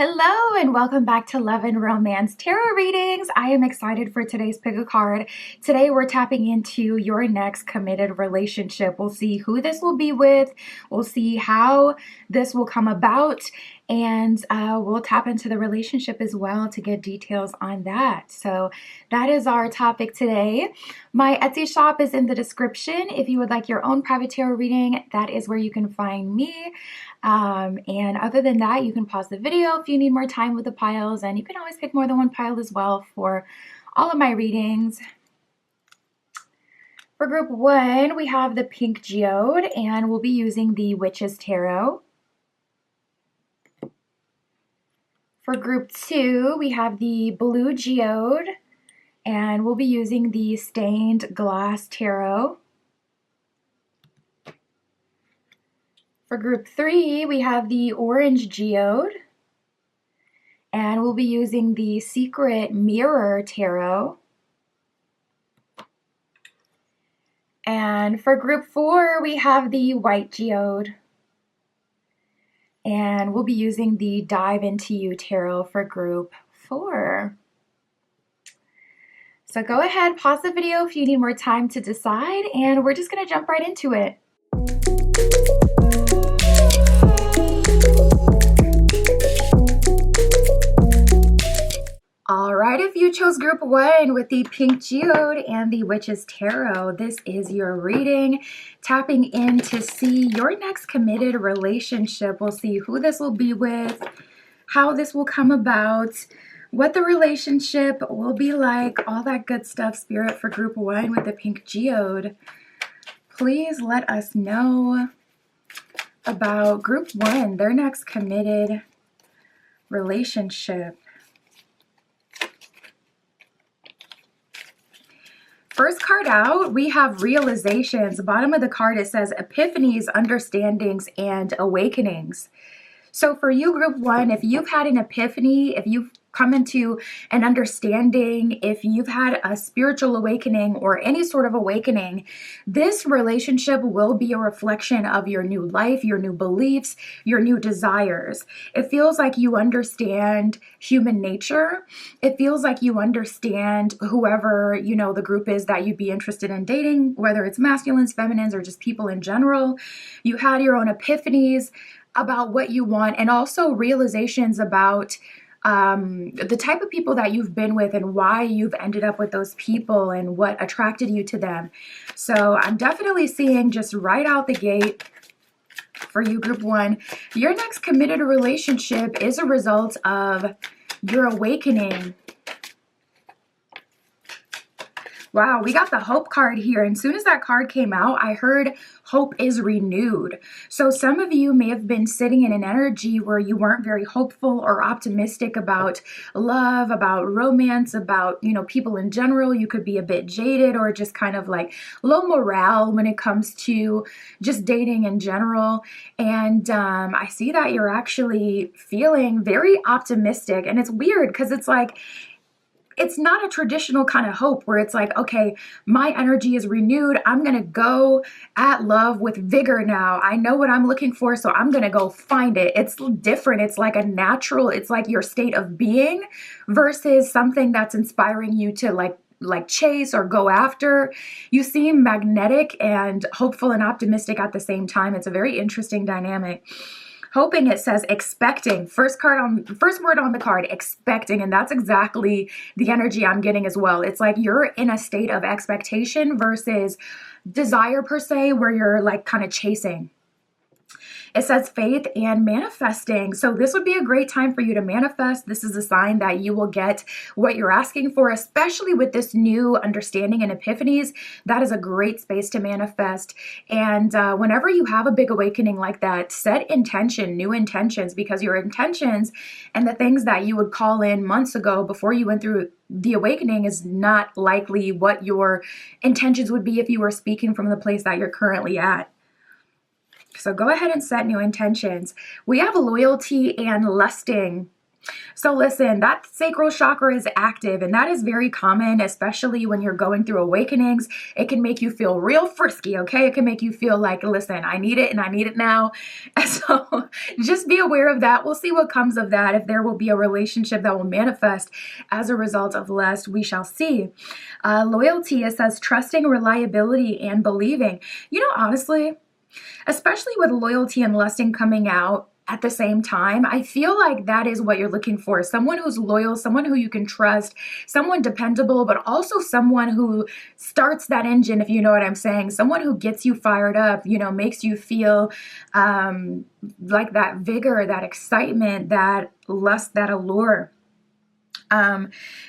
Hello and welcome back to Love and Romance Tarot Readings. I am excited for today's pick a card. Today we're tapping into your next committed relationship. We'll see who this will be with. We'll see how this will come about. And we'll tap into the relationship as well to get details on that. So that is our topic today. My Etsy shop is in the description. If you would like your own private tarot reading, that is where you can find me. And other than that, you can pause the video if you need more time with the piles, and you can always pick more than one pile as well for all of my readings. For group 1, we have the pink geode, and we'll be using the Witch's Tarot. For group 2, we have the blue geode, and we'll be using the stained glass tarot. For group 3, we have the orange geode, and we'll be using the secret mirror tarot. And for group 4, we have the white geode, and we'll be using the Dive Into You tarot for group 4. So go ahead, pause the video if you need more time to decide, and we're just going to jump right into it. Alright, if you chose group 1 with the pink geode and the Witch's Tarot, this is your reading. Tapping in to see your next committed relationship. We'll see who this will be with, how this will come about, what the relationship will be like, all that good stuff, Spirit, for group 1 with the pink geode. Please let us know about group 1, their next committed relationship. First card out, we have realizations. The bottom of the card, it says epiphanies, understandings, and awakenings. So for you, group 1, if you've had an epiphany, if you've come into an understanding, if you've had a spiritual awakening or any sort of awakening, this relationship will be a reflection of your new life, your new beliefs, your new desires. It feels like you understand human nature. It feels like you understand whoever, you know, the group is that you'd be interested in dating, whether it's masculines, feminines, or just people in general. You had your own epiphanies about what you want, and also realizations about the type of people that you've been with and why you've ended up with those people and what attracted you to them. So I'm definitely seeing, just right out the gate for you, group 1, your next committed relationship is a result of your awakening. Wow, we got the hope card here. And as soon as that card came out, I heard hope is renewed. So some of you may have been sitting in an energy where you weren't very hopeful or optimistic about love, about romance, about, you know, people in general. You could be a bit jaded or just kind of like low morale when it comes to just dating in general. And I see that you're actually feeling very optimistic. And it's weird because it's like, it's not a traditional kind of hope where it's like, okay, my energy is renewed. I'm going to go at love with vigor now. I know what I'm looking for, so I'm going to go find it. It's different. It's like a natural, it's like your state of being versus something that's inspiring you to like chase or go after. You seem magnetic and hopeful and optimistic at the same time. It's a very interesting dynamic. Hoping, it says expecting. First word on the card, expecting, and that's exactly the energy I'm getting as well. It's like you're in a state of expectation versus desire per se, where you're like kind of chasing. It says faith and manifesting. So this would be a great time for you to manifest. This is a sign that you will get what you're asking for, especially with this new understanding and epiphanies. That is a great space to manifest. And whenever you have a big awakening like that, set intention, new intentions, because your intentions and the things that you would call in months ago before you went through the awakening is not likely what your intentions would be if you were speaking from the place that you're currently at. So go ahead and set new intentions. We have loyalty and lusting So listen, that sacral chakra is active, and that is very common, especially when you're going through awakenings. It can make you feel real frisky, okay? It can make you feel like, listen, I need it and I need it now. And so just be aware of that. We'll see what comes of that. If there will be a relationship that will manifest as a result of lust, we shall see. Loyalty, it says trusting, reliability, and believing. You know, honestly, especially with loyalty and lusting coming out at the same time, I feel like that is what you're looking for. Someone who's loyal, someone who you can trust, someone dependable, but also someone who starts that engine, if you know what I'm saying. Someone who gets you fired up, you know, makes you feel like that vigor, that excitement, that lust, that allure.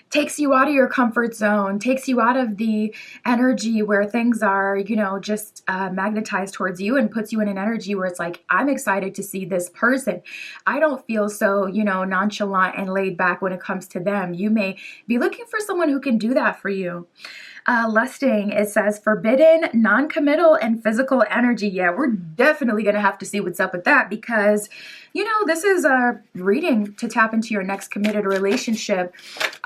Takes you out of your comfort zone, takes you out of the energy where things are, you know, just magnetized towards you, and puts you in an energy where it's like, I'm excited to see this person. I don't feel so, you know, nonchalant and laid back when it comes to them. You may be looking for someone who can do that for you. Lusting, it says forbidden, non-committal, and physical energy. Yeah, we're definitely going to have to see what's up with that, because, you know, this is a reading to tap into your next committed relationship.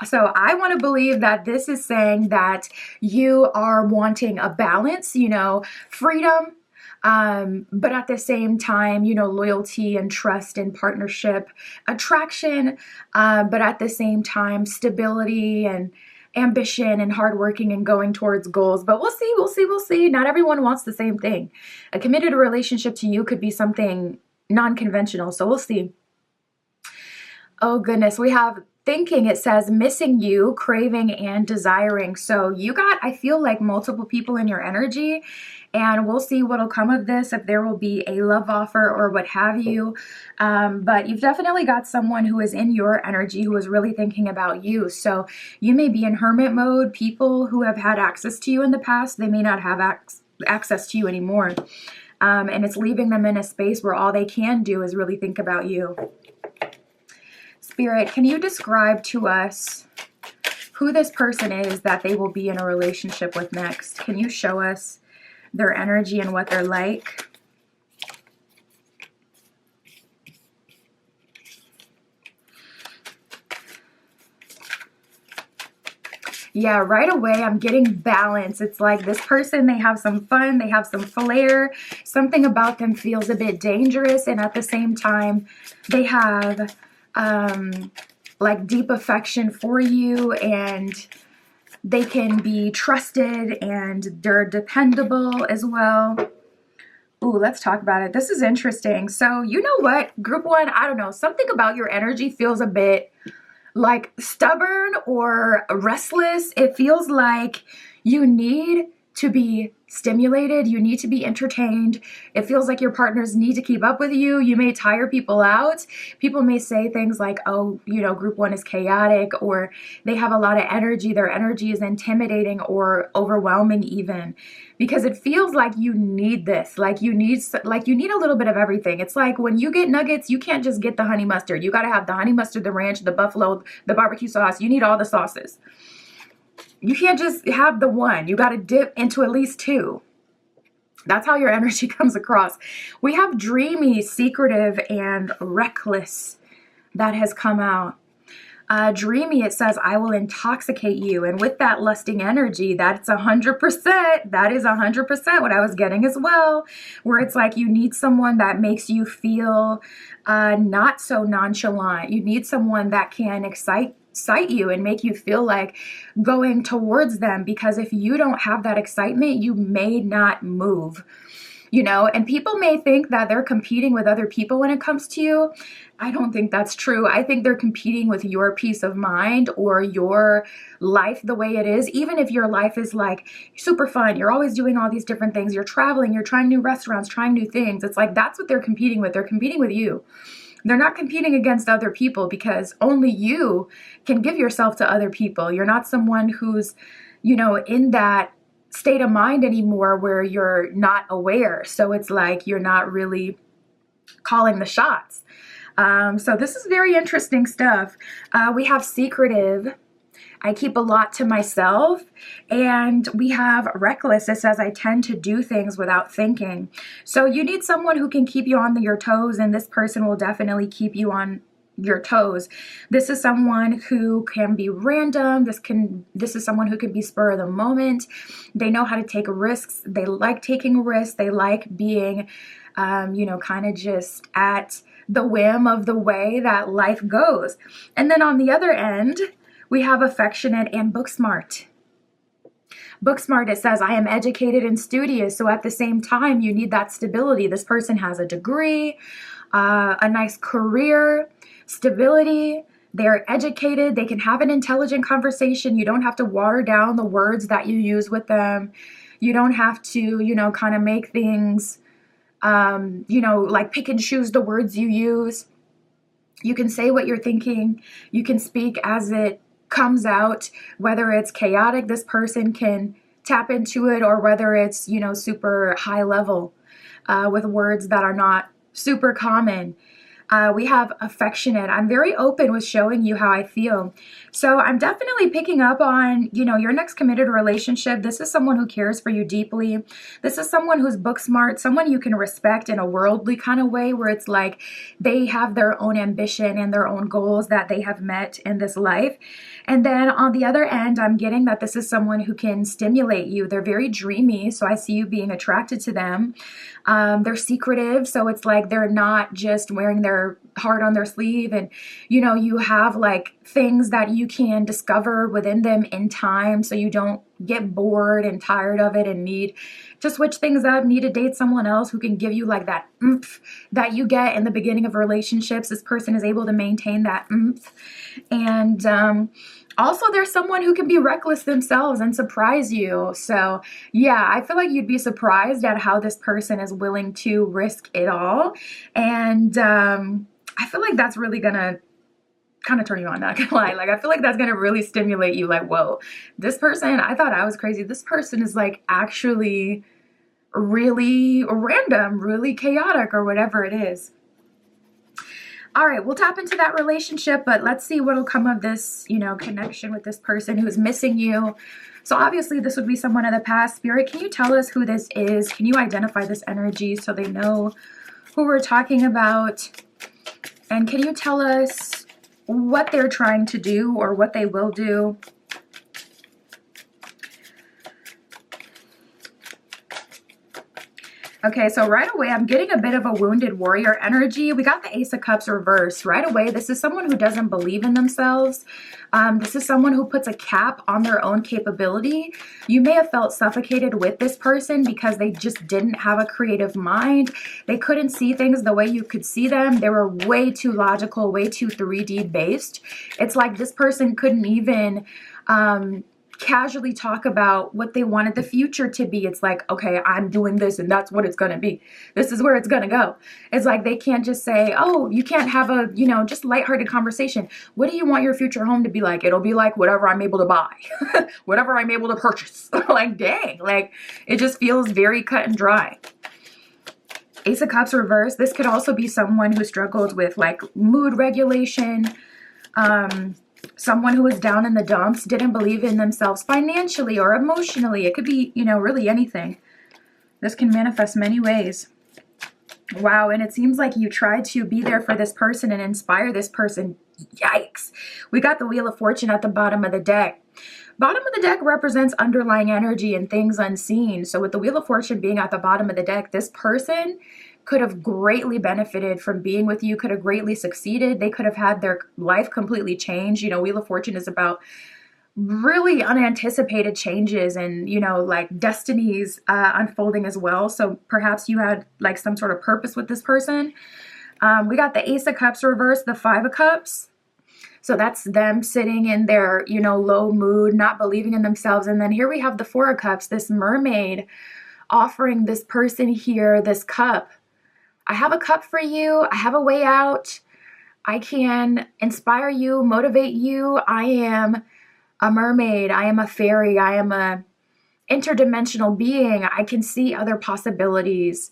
So I want to believe that this is saying that you are wanting a balance, you know, freedom, but at the same time, you know, loyalty and trust and partnership, attraction, but at the same time, stability and ambition and hardworking and going towards goals. But we'll see. Not everyone wants the same thing. A committed relationship to you could be something non-conventional. So we'll see. Oh goodness, we have thinking. It says missing you, craving, and desiring. So you got, I feel like, multiple people in your energy, and we'll see what'll come of this, if there will be a love offer or what have you. But you've definitely got someone who is in your energy who is really thinking about you. So you may be in hermit mode. People who have had access to you in the past, they may not have access to you anymore. And it's leaving them in a space where all they can do is really think about you. Spirit, can you describe to us who this person is that they will be in a relationship with next? Can you show us their energy and what they're like? Yeah, right away I'm getting balance. It's like this person, they have some fun, they have some flair. Something about them feels a bit dangerous, and at the same time, they have like deep affection for you, and they can be trusted, and they're dependable as well. Ooh, let's talk about it. This is interesting. So you know what, group one, I don't know, something about your energy feels a bit like stubborn or restless. It feels like you need to be stimulated. You need to be entertained. It feels like your partners need to keep up with you. You may tire people out. People may say things like, oh, you know, group one is chaotic, or they have a lot of energy. Their energy is intimidating or overwhelming even, because it feels like you need this. Like you need a little bit of everything. It's like when you get nuggets, you can't just get the honey mustard. You got to have the honey mustard, the ranch, the buffalo, the barbecue sauce. You need all the sauces. You can't just have the one. You got to dip into at least two. That's how your energy comes across. We have dreamy, secretive, and reckless that has come out. Dreamy, it says, I will intoxicate you. And with that lusting energy, that's 100%. That is 100% what I was getting as well. Where it's like you need someone that makes you feel not so nonchalant. You need someone that can excite you and make you feel like going towards them, because if you don't have that excitement, you may not move, you know. And people may think that they're competing with other people when it comes to you. I don't think that's true. I think they're competing with your peace of mind or your life the way it is. Even if your life is like super fun, you're always doing all these different things, you're traveling, you're trying new restaurants, trying new things. It's like that's what they're competing with. They're competing with you. They're not competing against other people, because only you can give yourself to other people. You're not someone who's, you know, in that state of mind anymore where you're not aware. So it's like you're not really calling the shots. So this is very interesting stuff. We have secretive. I keep a lot to myself. And we have reckless. It says, I tend to do things without thinking. So you need someone who can keep you on your toes, and this person will definitely keep you on your toes. This is someone who can be random. This is someone who can be spur of the moment. They know how to take risks. They like taking risks. They like being, kind of just at the whim of the way that life goes. And then on the other end, we have affectionate and book smart. Book smart, it says, I am educated and studious. So at the same time, you need that stability. This person has a degree, a nice career, stability. They're educated. They can have an intelligent conversation. You don't have to water down the words that you use with them. You don't have to, kind of make things, like pick and choose the words you use. You can say what you're thinking. You can speak as it comes out, whether it's chaotic, this person can tap into it, or whether it's, super high level with words that are not super common. We have affectionate. I'm very open with showing you how I feel. So I'm definitely picking up on, your next committed relationship. This is someone who cares for you deeply. This is someone who's book smart, someone you can respect in a worldly kind of way, where it's like they have their own ambition and their own goals that they have met in this life. And then on the other end, I'm getting that this is someone who can stimulate you. They're very dreamy, so I see you being attracted to them. They're secretive, so it's like they're not just wearing their heart on their sleeve, and you have like things that you can discover within them in time, so you don't get bored and tired of it and need to switch things up, need to date someone else who can give you like that oomph that you get in the beginning of relationships. This person is able to maintain that oomph. And also, there's someone who can be reckless themselves and surprise you. So yeah, I feel like you'd be surprised at how this person is willing to risk it all. And I feel like that's really gonna kind of turn you on, not gonna lie. Like, I feel like that's gonna really stimulate you. Like, whoa, this person, I thought I was crazy. This person is like actually really random, really chaotic, or whatever it is. All right, we'll tap into that relationship, but let's see what'll come of this, connection with this person who's missing you. So obviously this would be someone of the past. Spirit, can you tell us who this is? Can you identify this energy so they know who we're talking about? And can you tell us what they're trying to do or what they will do? Okay, so right away, I'm getting a bit of a wounded warrior energy. We got the Ace of Cups reversed. Right away, this is someone who doesn't believe in themselves. This is someone who puts a cap on their own capability. You may have felt suffocated with this person because they just didn't have a creative mind. They couldn't see things the way you could see them. They were way too logical, way too 3D based. It's like this person couldn't even casually talk about what they wanted the future to be. It's like, okay, I'm doing this and that's what it's going to be. This is where it's going to go. It's like they can't just say, oh, you can't have a, just lighthearted conversation. What do you want your future home to be like? It'll be like whatever I'm able to buy, whatever I'm able to purchase. Like, dang, like it just feels very cut and dry. Ace of Cups reversed. This could also be someone who struggled with like mood regulation, someone who was down in the dumps, didn't believe in themselves financially or emotionally. It could be, really anything. This can manifest many ways. Wow, and it seems like you tried to be there for this person and inspire this person. Yikes. We got the Wheel of Fortune at the bottom of the deck. Bottom of the deck represents underlying energy and things unseen. So with the Wheel of Fortune being at the bottom of the deck, this person could have greatly benefited from being with you, could have greatly succeeded. They could have had their life completely changed. Wheel of Fortune is about really unanticipated changes and, like destinies unfolding as well. So perhaps you had like some sort of purpose with this person. We got the Ace of Cups reversed, the Five of Cups. So that's them sitting in their, low mood, not believing in themselves. And then here we have the Four of Cups, this mermaid offering this person here this cup. I have a cup for you. I have a way out. I can inspire you, motivate you. I am a mermaid. I am a fairy. I am a interdimensional being. I can see other possibilities.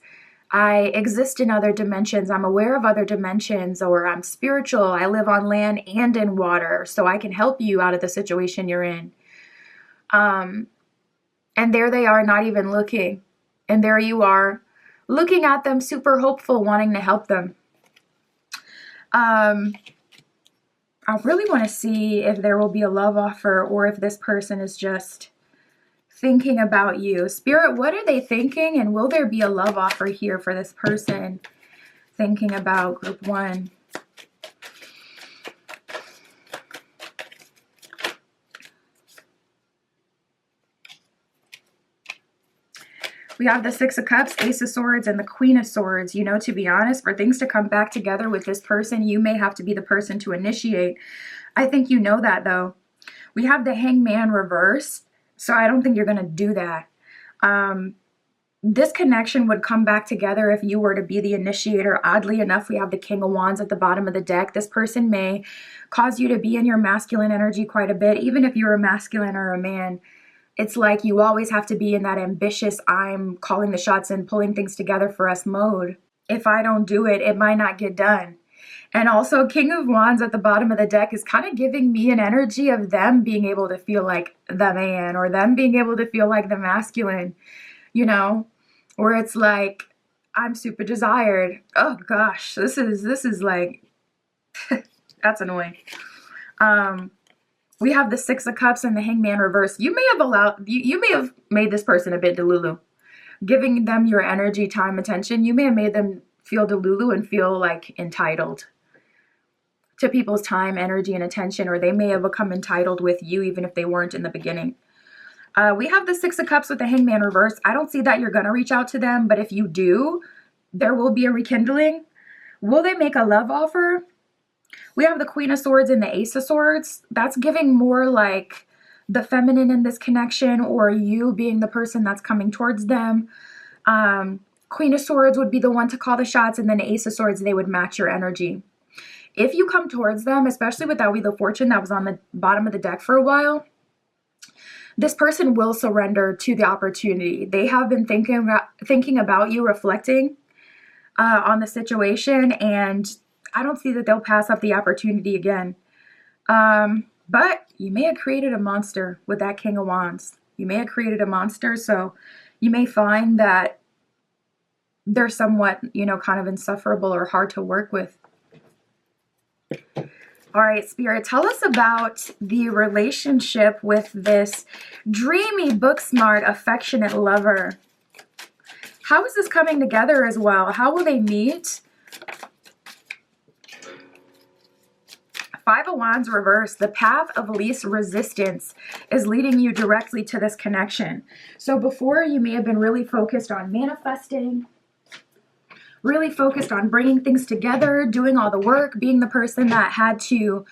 I exist in other dimensions. I'm aware of other dimensions, or I'm spiritual. I live on land and in water, so I can help you out of the situation you're in. And there they are, not even looking. And there you are, looking at them, super hopeful, wanting to help them. I really want to see if there will be a love offer or if this person is just thinking about you. Spirit, what are they thinking? And will there be a love offer here for this person thinking about group 1? We have the Six of Cups, Ace of Swords, and the Queen of Swords. You know, to be honest, for things to come back together with this person, you may have to be the person to initiate. I think you know that, though. We have the Hangman reversed, so I don't think you're going to do that. This connection would come back together if you were to be the initiator. Oddly enough, we have the King of Wands at the bottom of the deck. This person may cause you to be in your masculine energy quite a bit, even if you're a masculine or a man. It's like you always have to be in that ambitious, I'm calling the shots and pulling things together for us mode. If I don't do it, it might not get done. And also, King of Wands at the bottom of the deck is kind of giving me an energy of them being able to feel like the man, or them being able to feel like the masculine, you know, where it's like, I'm super desired. Oh gosh, this is like, that's annoying. We have the Six of Cups and the Hangman reverse. You may have made this person a bit delulu. Giving them your energy, time, attention, you may have made them feel delulu and feel like entitled to people's time, energy, and attention, or they may have become entitled with you even if they weren't in the beginning. We have the Six of Cups with the Hangman reverse. I don't see that you're going to reach out to them, but if you do, there will be a rekindling. Will they make a love offer? We have the Queen of Swords and the Ace of Swords. That's giving more like the feminine in this connection, or you being the person that's coming towards them. Queen of Swords would be the one to call the shots, and then Ace of Swords, they would match your energy. If you come towards them, especially with that Wheel of Fortune that was on the bottom of the deck for a while, this person will surrender to the opportunity. They have been thinking about you, reflecting on the situation, and I don't see that they'll pass up the opportunity again. But you may have created a monster with that King of Wands. You may have created a monster, so you may find that they're somewhat, you know, kind of insufferable or hard to work with. All right, Spirit, tell us about the relationship with this dreamy, book-smart, affectionate lover. How is this coming together as well? How will they meet? Five of Wands reversed. The path of least resistance is leading you directly to this connection. So before, you may have been really focused on manifesting, really focused on bringing things together, doing all the work, being the person that had to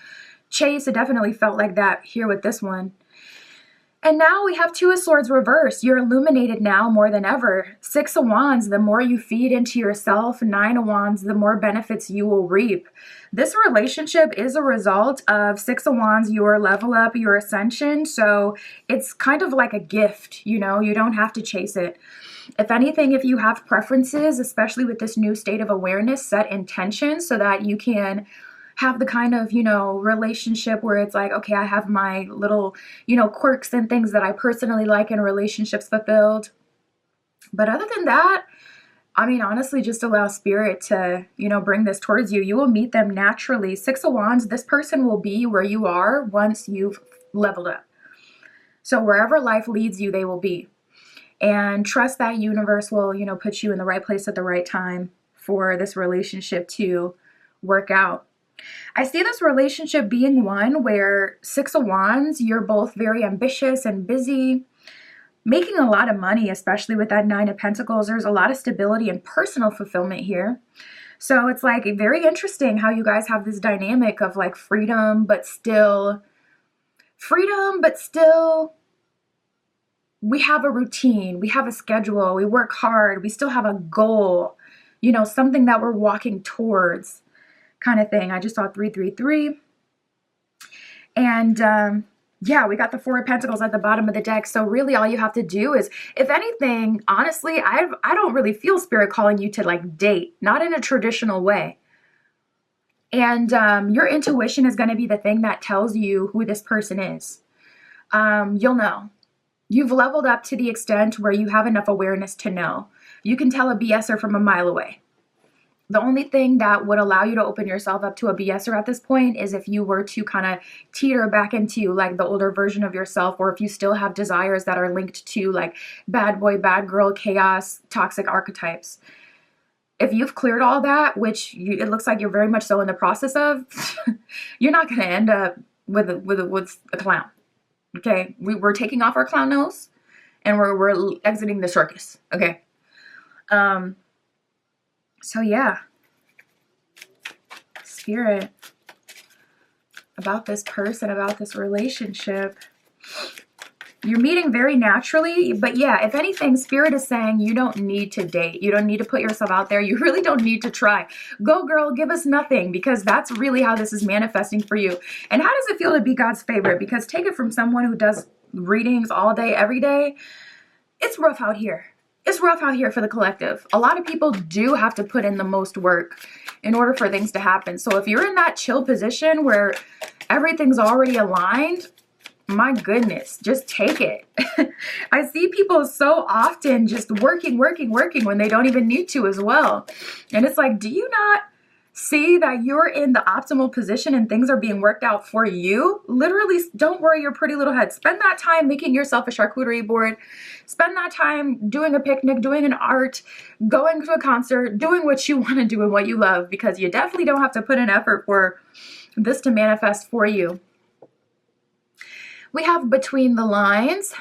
chase. It definitely felt like that here with this one. And now we have Two of Swords reversed. You're illuminated now more than ever. Six of Wands, the more you feed into yourself. Nine of Wands, the more benefits you will reap. This relationship is a result of Six of Wands, your level up, your ascension. So it's kind of like a gift, you know, you don't have to chase it. If anything, if you have preferences, especially with this new state of awareness, set intentions so that you can have the kind of, you know, relationship where it's like, okay, I have my little, you know, quirks and things that I personally like in relationships fulfilled. But other than that, I mean, honestly, just allow Spirit to, you know, bring this towards you. You will meet them naturally. Six of Wands, this person will be where you are once you've leveled up. So wherever life leads you, they will be. And trust that universe will, you know, put you in the right place at the right time for this relationship to work out. I see this relationship being one where Six of Wands, you're both very ambitious and busy, making a lot of money, especially with that Nine of Pentacles. There's a lot of stability and personal fulfillment here. So it's like very interesting how you guys have this dynamic of like freedom, but still we have a routine, we have a schedule, we work hard, we still have a goal, you know, something that we're walking towards kind of thing. I just saw 333. And yeah, we got the Four of Pentacles at the bottom of the deck. So really all you have to do is, if anything, honestly, I don't really feel Spirit calling you to like date, not in a traditional way. And your intuition is going to be the thing that tells you who this person is. You'll know. You've leveled up to the extent where you have enough awareness to know. You can tell a BSer from a mile away. The only thing that would allow you to open yourself up to a BSer at this point is if you were to kind of teeter back into like the older version of yourself, or if you still have desires that are linked to like bad boy, bad girl, chaos, toxic archetypes. If you've cleared all that, which it looks like you're very much so in the process of, you're not going to end up with a clown. Okay, we're taking off our clown nose and we're exiting the circus. Okay. So yeah, Spirit, about this person, about this relationship, you're meeting very naturally, but yeah, if anything, Spirit is saying you don't need to date. You don't need to put yourself out there. You really don't need to try. Go girl, give us nothing, because that's really how this is manifesting for you. And how does it feel to be God's favorite? Because take it from someone who does readings all day, every day. It's rough out here. It's rough out here for the collective. A lot of people do have to put in the most work in order for things to happen. So if you're in that chill position where everything's already aligned, my goodness, just take it. I see people so often just working when they don't even need to as well. And it's like, do you not see that you're in the optimal position and things are being worked out for you? Literally, don't worry your pretty little head. Spend that time making yourself a charcuterie board. Spend that time doing a picnic, doing an art, going to a concert, doing what you want to do and what you love, because you definitely don't have to put in effort for this to manifest for you. We have between the lines.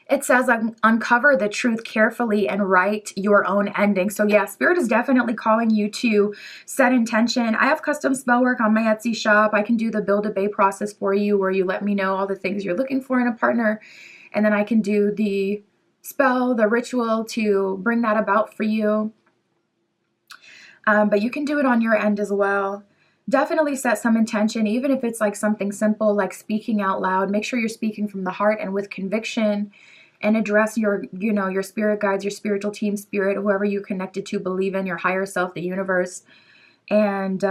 It says, like, uncover the truth carefully and write your own ending. So yeah, Spirit is definitely calling you to set intention. I have custom spell work on my Etsy shop. I can do the build a bae process for you, where you let me know all the things you're looking for in a partner. And then I can do the spell, the ritual to bring that about for you. But you can do it on your end as well. Definitely set some intention, even if it's like something simple, like speaking out loud. Make sure you're speaking from the heart and with conviction, and address your, your spirit guides, your spiritual team, spirit, whoever you connected to, believe in, your higher self, the universe. And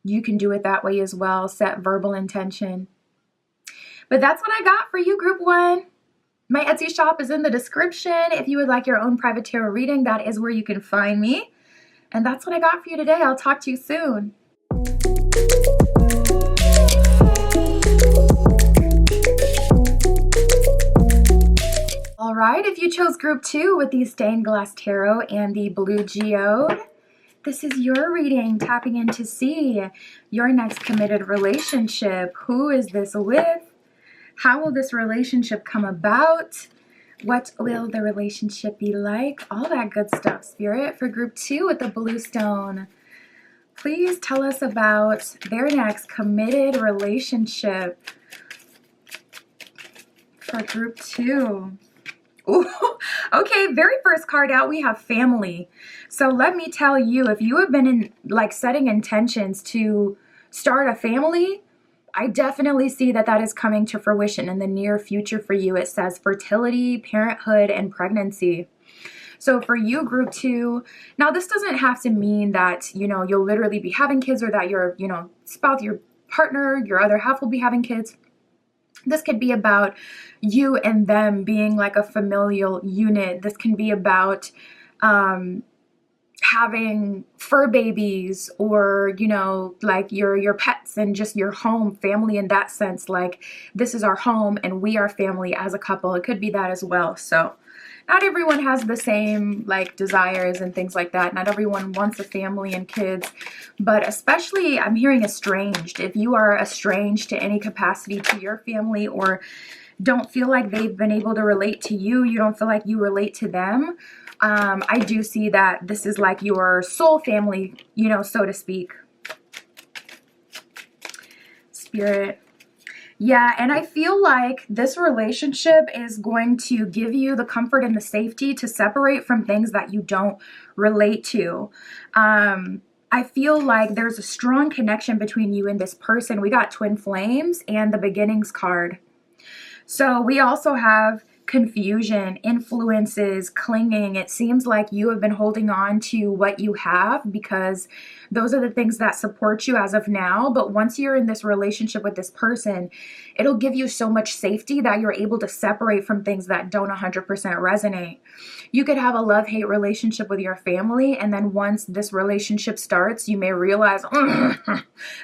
you can do it that way as well. Set verbal intention. But that's what I got for you, Group 1. My Etsy shop is in the description. If you would like your own private tarot reading, that is where you can find me. And that's what I got for you today. I'll talk to you soon. All right, if you chose Group 2 with the Stained Glass Tarot and the Blue Geode, this is your reading, tapping in to see your next committed relationship. Who is this with? How will this relationship come about? What will the relationship be like? All that good stuff, Spirit. For Group 2 with the Blue Stone, please tell us about their next committed relationship. For Group 2. Ooh, okay, very first card out, we have family. So let me tell you, if you have been setting intentions to start a family, I definitely see that is coming to fruition in the near future for you. It says fertility, parenthood, and pregnancy. So for you, Group 2, now this doesn't have to mean that, you'll literally be having kids, or that your, spouse, your partner, your other half will be having kids. This could be about you and them being like a familial unit. This can be about having fur babies, or, like your pets and just your home family in that sense. Like, this is our home and we are family as a couple. It could be that as well. So not everyone has the same desires and things like that. Not everyone wants a family and kids, but especially I'm hearing estranged. If you are estranged to any capacity to your family, or don't feel like they've been able to relate to you, you don't feel like you relate to them, I do see that this is like your soul family, so to speak. Spirit. Yeah, and I feel like this relationship is going to give you the comfort and the safety to separate from things that you don't relate to. I feel like there's a strong connection between you and this person. We got twin flames and the beginnings card. So we also have confusion, influences, clinging. It seems like you have been holding on to what you have because those are the things that support you as of now. But once you're in this relationship with this person, it'll give you so much safety that you're able to separate from things that don't 100% resonate. You could have a love-hate relationship with your family, and then once this relationship starts, you may realize,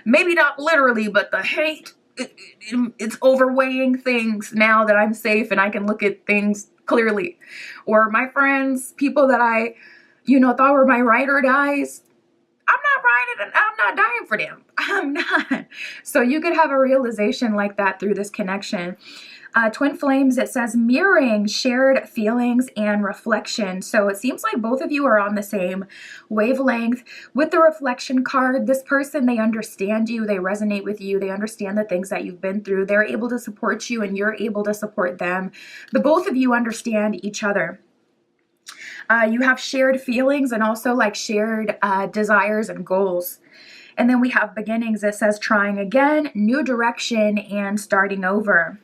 maybe not literally, but the hate, it's overweighing things now that I'm safe and I can look at things clearly. Or my friends, people that I, thought were my ride or dies, I'm not dying for them. I'm not. So you could have a realization like that through this connection. Twin flames, it says mirroring shared feelings and reflection. So it seems like both of you are on the same wavelength. With the reflection card, this person, they understand you, they resonate with you, they understand the things that you've been through. They're able to support you and you're able to support them. The both of you understand each other. You have shared feelings and also like shared desires and goals. And then we have beginnings. It says trying again, new direction, and starting over.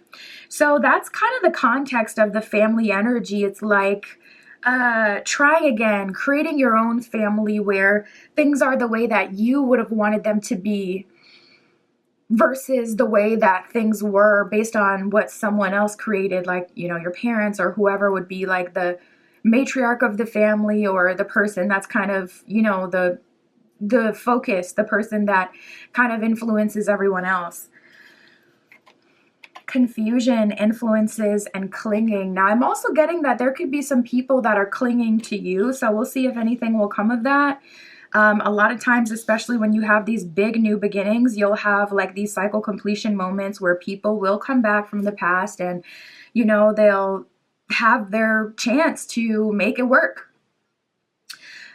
So that's kind of the context of the family energy. It's like trying again, creating your own family where things are the way that you would have wanted them to be versus the way that things were based on what someone else created, like, your parents or whoever would be like the matriarch of the family or the person that's kind of, the focus, the person that kind of influences everyone else. Confusion, influences, and clinging. Now, I'm also getting that there could be some people that are clinging to you, so we'll see if anything will come of that. A lot of times, especially when you have these big new beginnings, you'll have like these cycle completion moments where people will come back from the past and, they'll have their chance to make it work.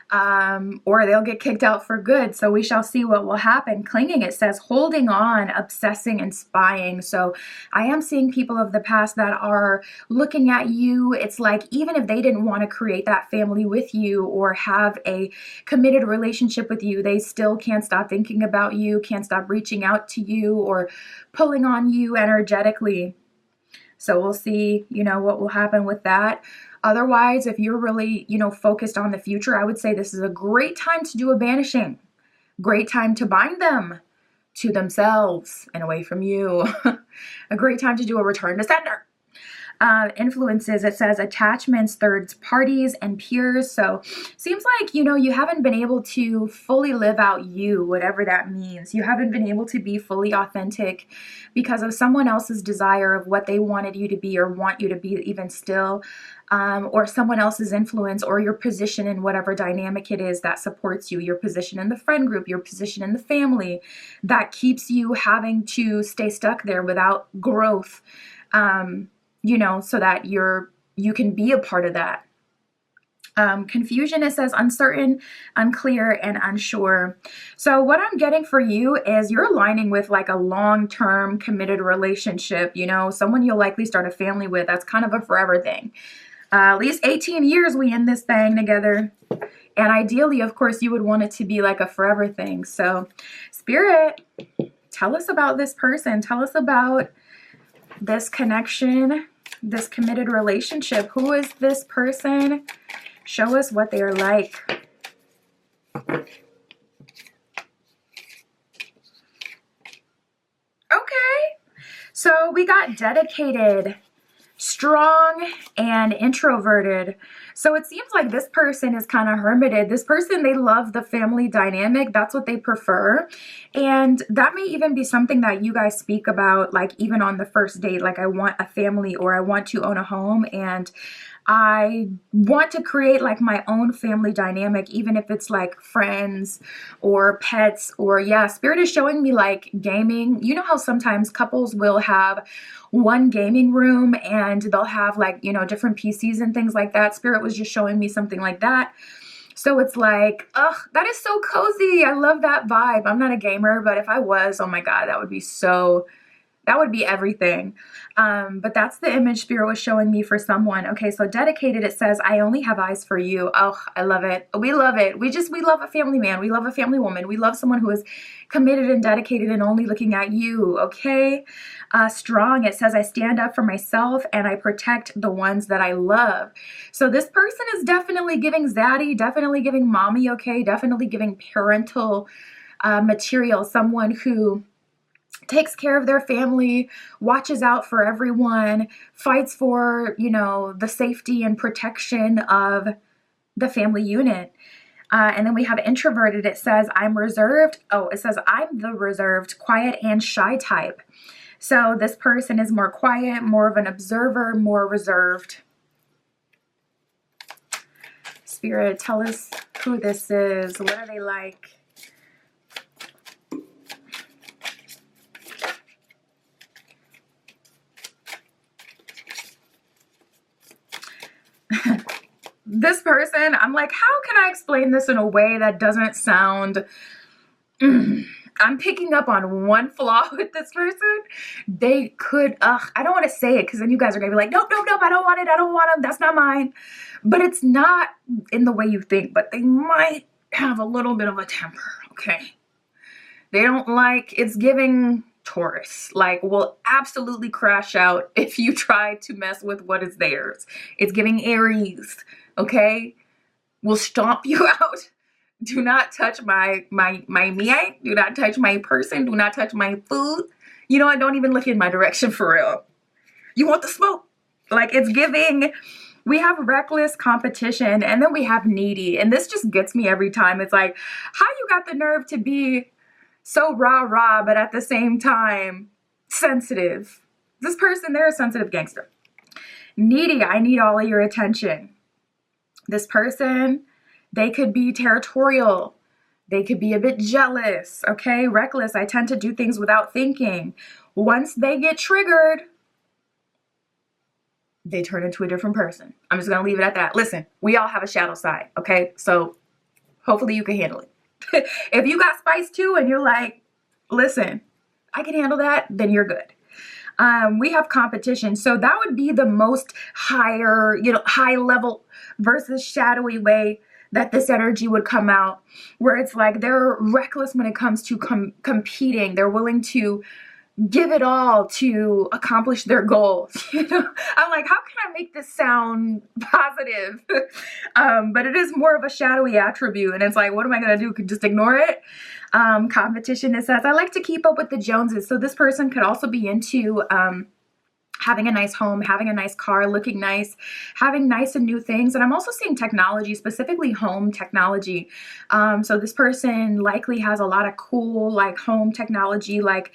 Or they'll get kicked out for good. So we shall see what will happen. Clinging, it says holding on, obsessing, and spying. So I am seeing people of the past that are looking at you. It's like even if they didn't want to create that family with you or have a committed relationship with you, they still can't stop thinking about you, can't stop reaching out to you or pulling on you energetically. So we'll see, what will happen with that. Otherwise, if you're really, focused on the future, I would say this is a great time to do a banishing. Great time to bind them to themselves and away from you. A great time to do a return to sender. Influences, it says attachments, third parties, and peers. So seems like, you haven't been able to fully live out you, whatever that means. You haven't been able to be fully authentic because of someone else's desire of what they wanted you to be or want you to be even still, or someone else's influence or your position in whatever dynamic it is that supports you, your position in the friend group, your position in the family that keeps you having to stay stuck there without growth. So that you can be a part of that. Confusion, it says uncertain, unclear, and unsure. So what I'm getting for you is you're aligning with like a long-term committed relationship, someone you'll likely start a family with. That's kind of a forever thing. At least 18 years we in this thing together. And ideally, of course, you would want it to be like a forever thing. So Spirit, tell us about this person. Tell us about this connection, this committed relationship. Who is this person? Show us what they're like. Okay. So we got dedicated, strong, and introverted. So it seems like this person is kind of hermited. This person, they love the family dynamic. That's what they prefer. And that may even be something that you guys speak about, like even on the first date, like I want a family or I want to own a home and I want to create like my own family dynamic, even if it's like friends or pets or Spirit is showing me like gaming. You know how sometimes couples will have one gaming room and they'll have like, different PCs and things like that. Spirit was just showing me something like that. So it's like, that is so cozy. I love that vibe. I'm not a gamer, but if I was, oh my God, that would be so That would be everything. But that's the image Spirit was showing me for someone. Okay, so dedicated, it says, I only have eyes for you. Oh, I love it. We love it. We love a family man. We love a family woman. We love someone who is committed and dedicated and only looking at you. Okay. Strong, it says, I stand up for myself and I protect the ones that I love. So this person is definitely giving zaddy, definitely giving mommy. Okay. Definitely giving parental material. Someone who takes care of their family, watches out for everyone, fights for, you know, the safety and protection of the family unit. And then we have introverted. It says, I'm reserved. Oh, it says, I'm the reserved, quiet, and shy type. So this person is more quiet, more of an observer, more reserved. Spirit, tell us who this is. What are they like? This person, I'm like, how can I explain this in a way that doesn't sound... I'm picking up on one flaw with this person. They could, I don't want to say it because then you guys are going to be like, nope, nope, nope, I don't want it. I don't want them. That's not mine. But it's not in the way you think, but they might have a little bit of a temper, okay? They don't like, it's giving Taurus, like will absolutely crash out if you try to mess with what is theirs. It's giving Aries, okay? Will stomp you out. Do not touch my me. Do not touch my person. Do not touch my food. You know what? Don't even look in my direction for real. You want the smoke? Like it's giving. We have reckless competition and then we have needy. And this just gets me every time. It's like, how you got the nerve to be so rah-rah, but at the same time, sensitive. This person, they're a sensitive gangster. Needy, I need all of your attention. This person, they could be territorial. They could be a bit jealous, okay? Reckless, I tend to do things without thinking. Once they get triggered, they turn into a different person. I'm just going to leave it at that. Listen, we all have a shadow side, okay? So hopefully you can handle it. If you got spice too and you're like, listen, I can handle that, then you're good. We have competition. So that would be the most higher, you know, high level versus shadowy way that this energy would come out, where it's like they're reckless when it comes to competing. They're willing to give it all to accomplish their goals. You know, I'm like, how can I make this sound positive? But it is more of a shadowy attribute. And it's like, what am I going to do? Just ignore it? Competition, it says, I like to keep up with the Joneses. So this person could also be into having a nice home, having a nice car, looking nice, having nice and new things. And I'm also seeing technology, specifically home technology. So this person likely has a lot of cool, like home technology, like,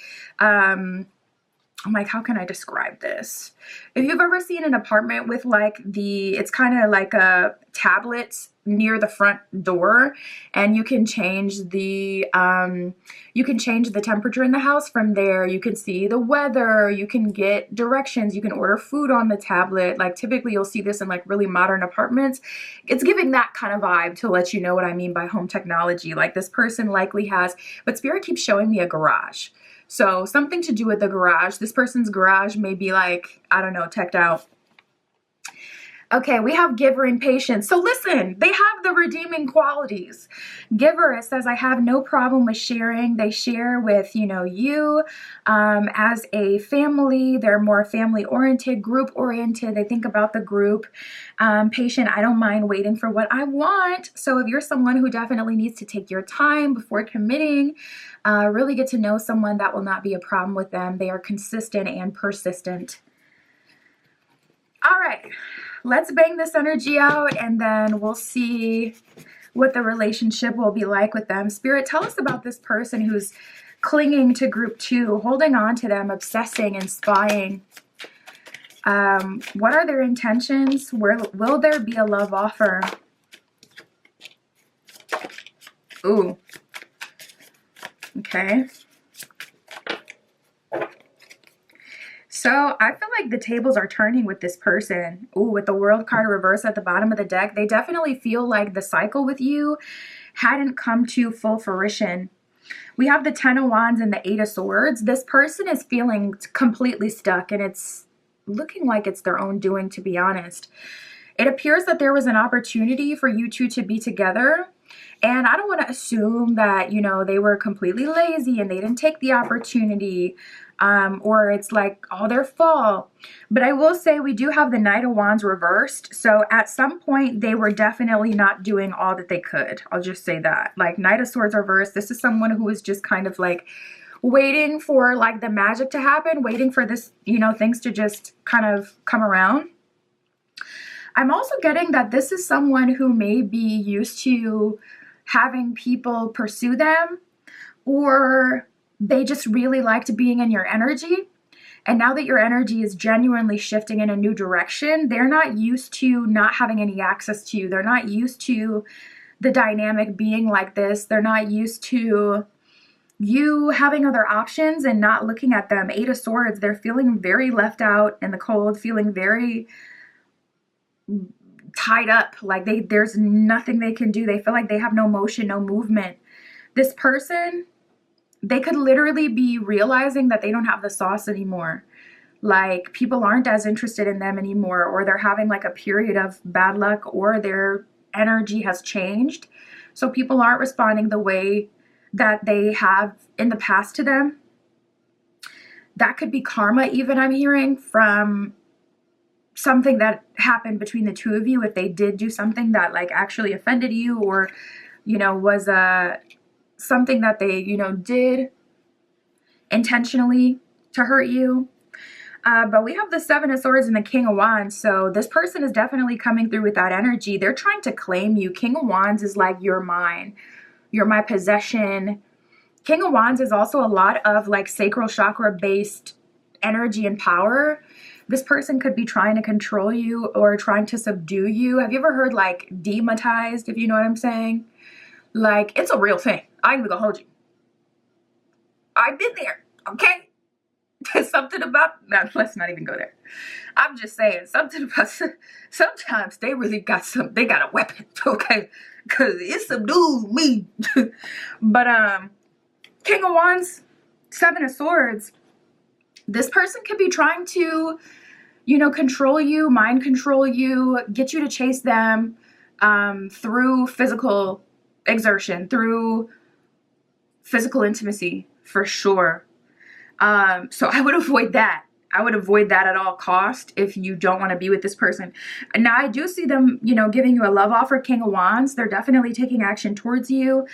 I'm like, how can I describe this? If you've ever seen an apartment with like it's kind of like a tablet near the front door, and you can change the temperature in the house from there. You can see the weather, you can get directions, you can order food on the tablet. Like typically you'll see this in like really modern apartments. It's giving that kind of vibe to let you know what I mean by home technology. Like this person likely has, but Spirit keeps showing me a garage. So something to do with the garage. This person's garage may be like, I don't know, teched out. Okay, we have giver and patience. So listen, they have the redeeming qualities. Giver, it says, I have no problem with sharing. They share with, you know, you as a family. They're more family-oriented, group-oriented. They think about the group. Patient, I don't mind waiting for what I want. So if you're someone who definitely needs to take your time before committing, really get to know someone, that will not be a problem with them. They are consistent and persistent. All right. Let's bang this energy out and then we'll see what the relationship will be like with them. Spirit, tell us about this person who's clinging to group 2, holding on to them, obsessing and spying. What are their intentions? Will there be a love offer? Ooh. Okay. So I feel like the tables are turning with this person. Ooh, with the World card reversed at the bottom of the deck, they definitely feel like the cycle with you hadn't come to full fruition. We have the Ten of Wands and the Eight of Swords. This person is feeling completely stuck, and it's looking like it's their own doing, to be honest. It appears that there was an opportunity for you two to be together. And I don't want to assume that, you know, they were completely lazy and they didn't take the opportunity, or it's like all their fault. But I will say we do have the Knight of Wands reversed. So at some point, they were definitely not doing all that they could. I'll just say that. Like Knight of Swords reversed, this is someone who was just kind of like waiting for like the magic to happen, waiting for this, you know, things to just kind of come around. I'm also getting that this is someone who may be used to having people pursue them, or they just really liked being in your energy. And now that your energy is genuinely shifting in a new direction, they're not used to not having any access to you. They're not used to the dynamic being like this. They're not used to you having other options and not looking at them. Eight of Swords, they're feeling very left out in the cold, feeling very tied up, like there's nothing they can do. They feel like they have no motion, no movement. This person, they could literally be realizing that they don't have the sauce anymore. Like people aren't as interested in them anymore, or they're having like a period of bad luck, or their energy has changed. So people aren't responding the way that they have in the past to them. That could be karma, even, I'm hearing, from something that happened between the two of you. If they did do something that like actually offended you, or, you know, was something that they, you know, did intentionally to hurt you. But we have the Seven of Swords and the King of Wands. So this person is definitely coming through with that energy. They're trying to claim you. King of Wands is like, you're mine. You're my possession. King of Wands is also a lot of like sacral chakra based energy and power. This person could be trying to control you or trying to subdue you. Have you ever heard like demonetized, if you know what I'm saying? Like, it's a real thing. I ain't even gonna hold you. I've been there, okay? There's something about, no, let's not even go there. I'm just saying, something about, sometimes they really got they got a weapon, okay? Because it subdued me. But, King of Wands, Seven of Swords, this person could be trying to, you know, control you, mind control you, get you to chase them through physical exertion, through physical intimacy, for sure. So I would avoid that. I would avoid that at all cost if you don't want to be with this person. Now, I do see them, you know, giving you a love offer, King of Wands. They're definitely taking action towards you.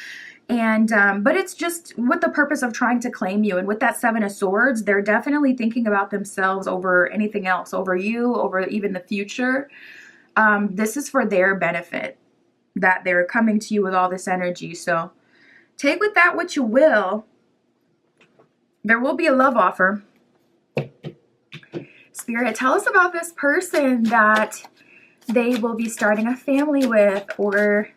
And, but it's just with the purpose of trying to claim you. And with that Seven of Swords, they're definitely thinking about themselves over anything else, over you, over even the future. This is for their benefit that they're coming to you with all this energy. So take with that what you will. There will be a love offer. Spirit, tell us about this person that they will be starting a family with, or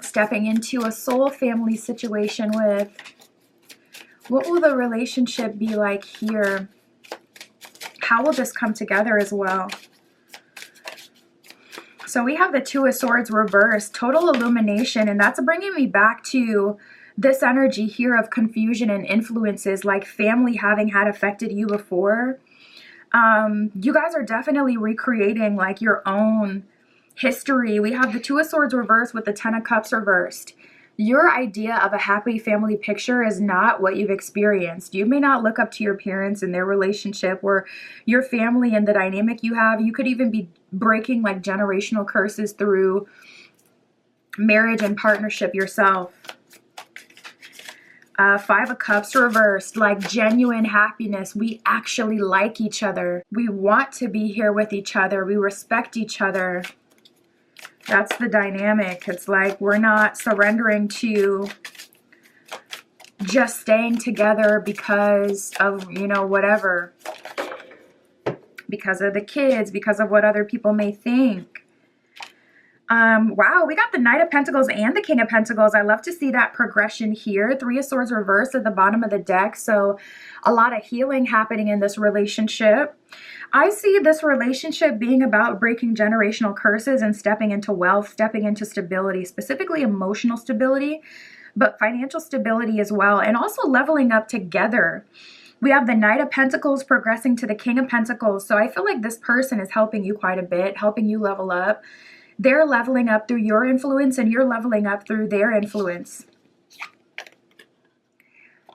stepping into a soul family situation with. What will the relationship be like here? How will this come together as well? So we have the Two of Swords reversed, total illumination, and that's bringing me back to this energy here of confusion and influences, like family having had affected you before. You guys are definitely recreating like your own history. We have the Two of Swords reversed with the Ten of Cups reversed. Your idea of a happy family picture is not what you've experienced. You may not look up to your parents and their relationship, or your family and the dynamic you have. You could even be breaking like generational curses through marriage and partnership yourself. Five of Cups reversed, like genuine happiness. We actually like each other. We want to be here with each other. We respect each other. That's the dynamic. It's like we're not surrendering to just staying together because of, you know, whatever. Because of the kids, because of what other people may think. Wow, we got the Knight of Pentacles and the King of Pentacles. I love to see that progression here. Three of Swords reversed at the bottom of the deck. So a lot of healing happening in this relationship. I see this relationship being about breaking generational curses and stepping into wealth, stepping into stability, specifically emotional stability. but financial stability as well, and also leveling up together. We have the Knight of Pentacles progressing to the King of Pentacles. So I feel like this person is helping you quite a bit, helping you level up. They're leveling up through your influence, and you're leveling up through their influence.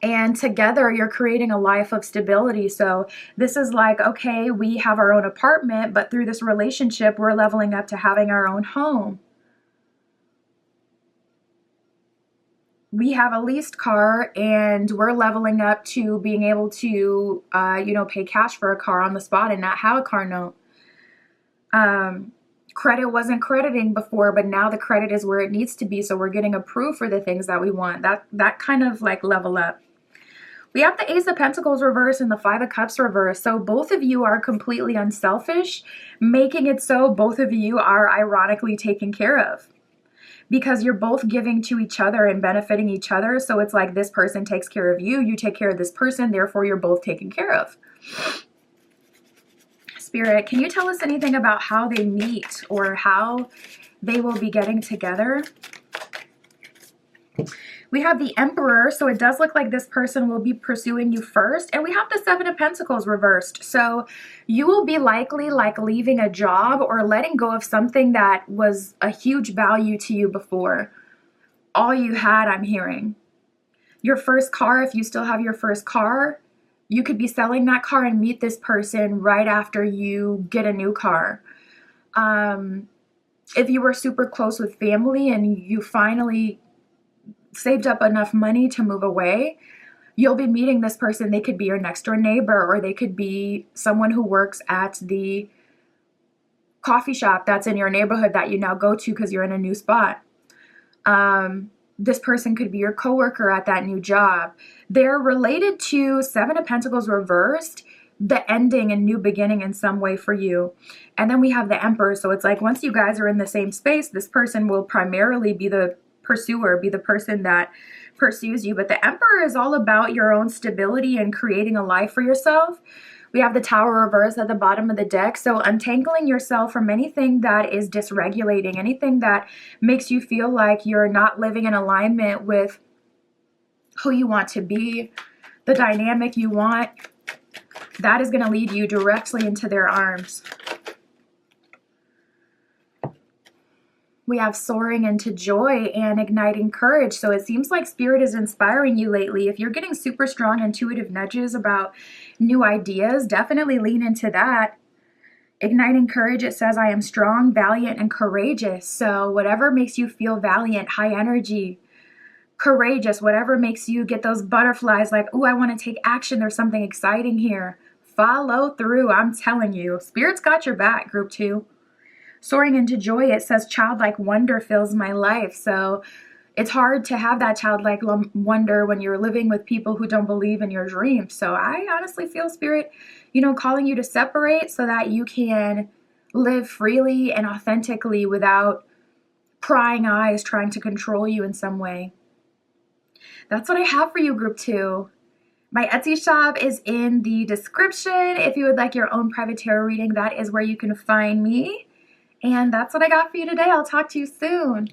And together you're creating a life of stability. So this is like, okay, we have our own apartment, but through this relationship, we're leveling up to having our own home. We have a leased car, and we're leveling up to being able to, pay cash for a car on the spot and not have a car note. Credit wasn't crediting before, but now the credit is where it needs to be. So we're getting approved for the things that we want. That kind of like level up. We have the Ace of Pentacles reverse and the Five of Cups reverse. So both of you are completely unselfish, making it so both of you are ironically taken care of, because you're both giving to each other and benefiting each other. So it's like this person takes care of you, you take care of this person, therefore you're both taken care of. Spirit, can you tell us anything about how they meet or how they will be getting together? We have the Emperor, so it does look like this person will be pursuing you first. And we have the Seven of Pentacles reversed. So you will be likely like leaving a job or letting go of something that was a huge value to you before. All you had, I'm hearing. Your first car, if you still have your first car, you could be selling that car and meet this person right after you get a new car. If you were super close with family and you finally saved up enough money to move away, you'll be meeting this person. They could be your next door neighbor, or they could be someone who works at the coffee shop that's in your neighborhood that you now go to because you're in a new spot. This person could be your coworker at that new job. They're related to Seven of Pentacles reversed, the ending and new beginning in some way for you. And then we have the Emperor. So it's like once you guys are in the same space, this person will primarily be the pursuer, be the person that pursues you. But the Emperor is all about your own stability and creating a life for yourself. We have the Tower reverse at the bottom of the deck. So untangling yourself from anything that is dysregulating, anything that makes you feel like you're not living in alignment with who you want to be, the dynamic you want, that is going to lead you directly into their arms. We have soaring into joy and igniting courage. So it seems like Spirit is inspiring you lately. If you're getting super strong intuitive nudges about new ideas, definitely lean into that. Igniting courage, it says, I am strong, valiant, and courageous. So whatever makes you feel valiant, high energy, courageous, whatever makes you get those butterflies like, oh, I want to take action. There's something exciting here. Follow through. I'm telling you, Spirit's got your back, group 2. Soaring into joy, it says childlike wonder fills my life. So it's hard to have that childlike wonder when you're living with people who don't believe in your dreams. So I honestly feel Spirit, calling you to separate so that you can live freely and authentically without prying eyes trying to control you in some way. That's what I have for you, group 2. My Etsy shop is in the description. If you would like your own private tarot reading, that is where you can find me. And that's what I got for you today. I'll talk to you soon.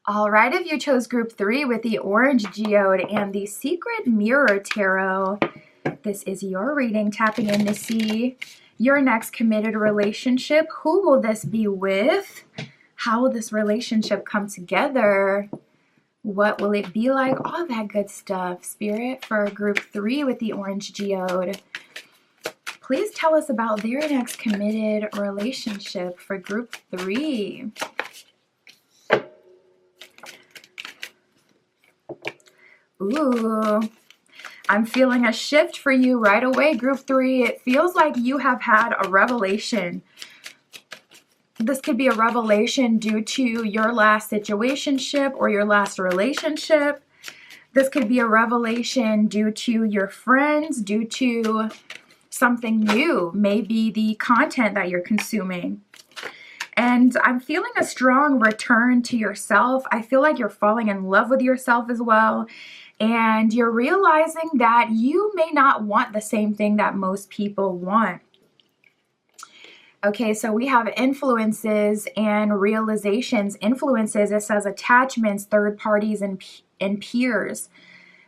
All right, if you chose group 3 with the orange geode and the secret mirror tarot, this is your reading, tapping in to see your next committed relationship. Who will this be with? How will this relationship come together? What will it be like? All that good stuff, Spirit, for group 3 with the orange geode. Please tell us about their next committed relationship for group 3. Ooh, I'm feeling a shift for you right away, group 3. It feels like you have had a revelation. This could be a revelation due to your last situationship or your last relationship. This could be a revelation due to your friends, due to something new, maybe the content that you're consuming. And I'm feeling a strong return to yourself. I feel like you're falling in love with yourself as well. And you're realizing that you may not want the same thing that most people want. Okay, so we have influences and realizations. Influences, it says attachments, third parties, and peers.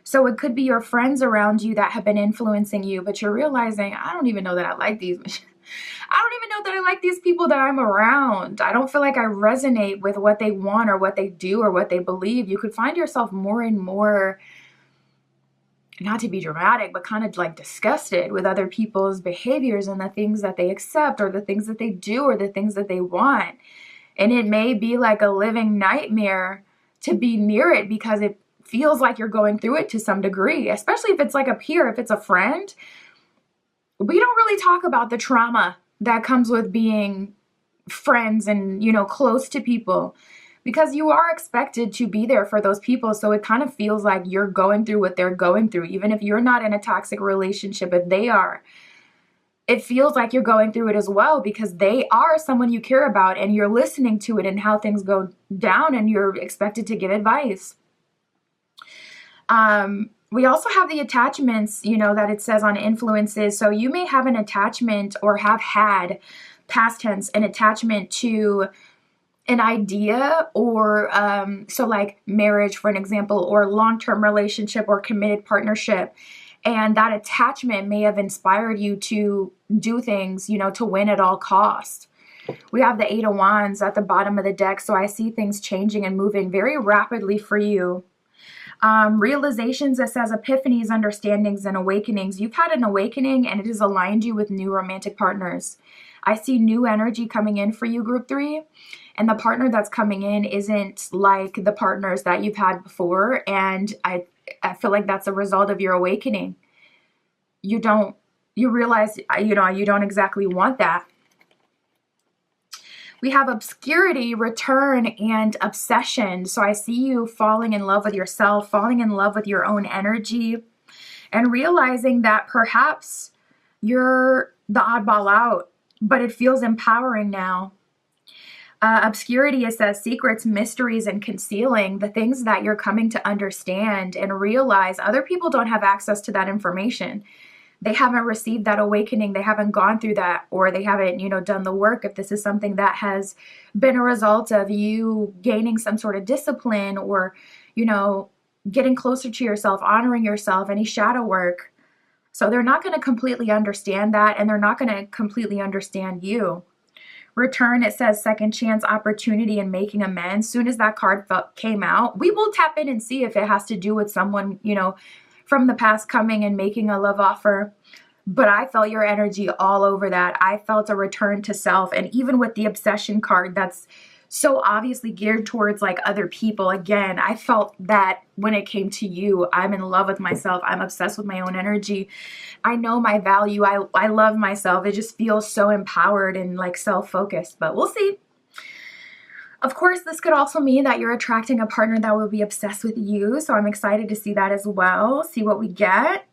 So it could be your friends around you that have been influencing you, but you're realizing, I don't even know that I like these. I don't even know that I like these people that I'm around. I don't feel like I resonate with what they want or what they do or what they believe. You could find yourself more and more, not to be dramatic, but kind of like disgusted with other people's behaviors and the things that they accept or the things that they do or the things that they want. And it may be like a living nightmare to be near it because it feels like you're going through it to some degree, especially if it's like a peer, if it's a friend. We don't really talk about the trauma that comes with being friends and, close to people, because you are expected to be there for those people. So it kind of feels like you're going through what they're going through, even if you're not in a toxic relationship, if they are. It feels like you're going through it as well because they are someone you care about and you're listening to it and how things go down and you're expected to give advice. We also have the attachments, that it says on influences. So you may have an attachment or have had, past tense, an attachment to an idea or so like marriage, for an example, or long-term relationship or committed partnership. And that attachment may have inspired you to do things, to win at all costs. We have the 8 of Wands at the bottom of the deck. So I see things changing and moving very rapidly for you. Realizations, it says epiphanies, understandings, and awakenings. You've had an awakening and it has aligned you with new romantic partners. I see new energy coming in for you, group 3. And the partner that's coming in isn't like the partners that you've had before. And I feel like that's a result of your awakening. You realize, you don't exactly want that. We have obscurity, return, and obsession. So I see you falling in love with yourself, falling in love with your own energy, and realizing that perhaps you're the oddball out, but it feels empowering now. Obscurity, it says secrets, mysteries, and concealing, the things that you're coming to understand and realize other people don't have access to that information. They haven't received that awakening. They haven't gone through that, or they haven't, done the work. If this is something that has been a result of you gaining some sort of discipline or, getting closer to yourself, honoring yourself, any shadow work. So they're not going to completely understand that, and they're not going to completely understand you. Return, it says second chance, opportunity, and making amends. Soon as that card came out, we will tap in and see if it has to do with someone, from the past coming and making a love offer. But I felt your energy all over that. I felt a return to self. And even with the obsession card, that's so obviously geared towards like other people. Again, I felt that when it came to you. I'm in love with myself. I'm obsessed with my own energy. I know my value. I love myself. It just feels so empowered and like self-focused, but we'll see. Of course, this could also mean that you're attracting a partner that will be obsessed with you. So I'm excited to see that as well. See what we get.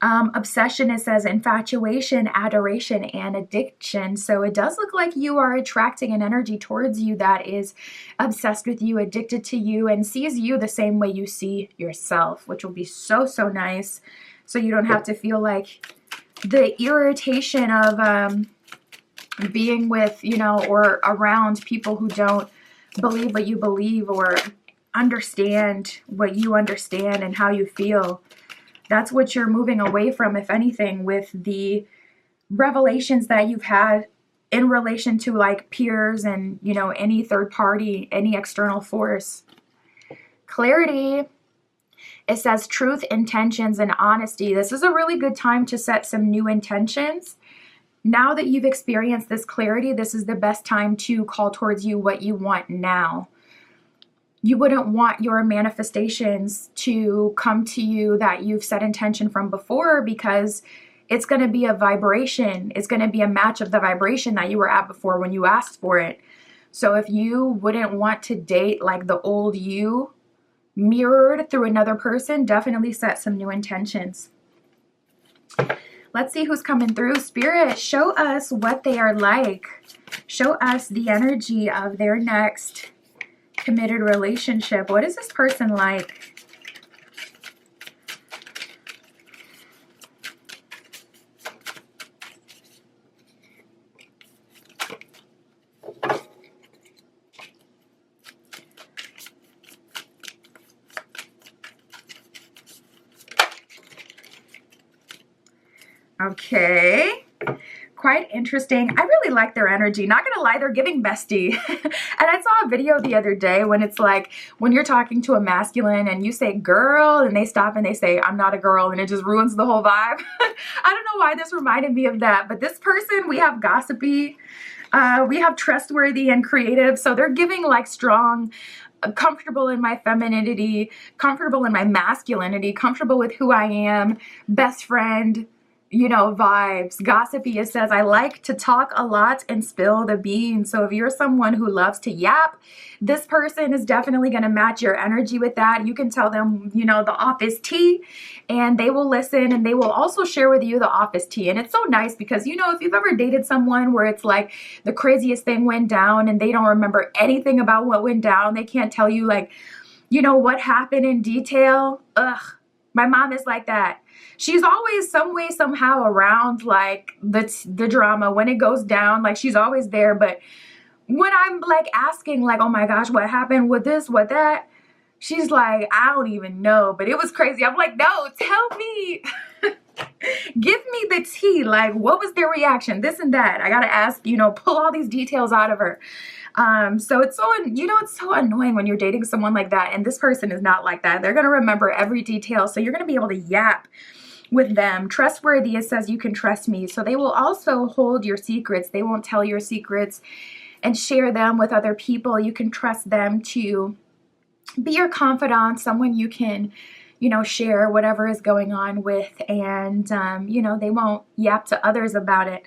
Obsession, it says infatuation, adoration, and addiction. So it does look like you are attracting an energy towards you that is obsessed with you, addicted to you, and sees you the same way you see yourself, which will be so, so nice. So you don't have to feel like the irritation of being with, or around people who don't believe what you believe or understand what you understand and how you feel. That's what you're moving away from, if anything, with the revelations that you've had in relation to like peers and, any third party, any external force. Clarity, it says truth, intentions, and honesty. This is a really good time to set some new intentions. Now that you've experienced this clarity, this is the best time to call towards you what you want now. You wouldn't want your manifestations to come to you that you've set intention from before, because it's going to be a vibration. It's going to be a match of the vibration that you were at before when you asked for it. So if you wouldn't want to date like the old you mirrored through another person, definitely set some new intentions. Let's see who's coming through. Spirit, show us what they are like. Show us the energy of their next committed relationship. What is this person like? Okay. Quite interesting. I really like their energy. Not gonna lie, they're giving bestie. And I saw a video the other day when it's like, when you're talking to a masculine and you say girl and they stop and they say, I'm not a girl, and it just ruins the whole vibe. I don't know why this reminded me of that, but this person, we have gossipy, we have trustworthy and creative. So they're giving like strong, comfortable in my femininity, comfortable in my masculinity, comfortable with who I am, best friend, you know, vibes. Gossipy, it says, I like to talk a lot and spill the beans. So if you're someone who loves to yap, this person is definitely going to match your energy with that. You can tell them, you know, the office tea, and they will listen, and they will also share with you the office tea. And it's so nice because, you know, if you've ever dated someone where it's like the craziest thing went down and they don't remember anything about what went down, they can't tell you like, you know, what happened in detail. Ugh. My mom is like that. She's always some way, somehow around like the drama when it goes down. Like she's always there. But when I'm like asking like, oh my gosh, what happened with this, what that? She's like, I don't even know, but it was crazy. I'm like, no, tell me. Give me the tea. Like, what was their reaction? This and that. I got to ask, you know, pull all these details out of her. So it's so, you know, it's so annoying when you're dating someone like that. And this person is not like that. They're going to remember every detail. So you're going to be able to yap with them. Trustworthy, it says you can trust me. So they will also hold your secrets. They won't tell your secrets and share them with other people. You can trust them to be your confidant, someone you can, you know, share whatever is going on with, and, you know, they won't yap to others about it.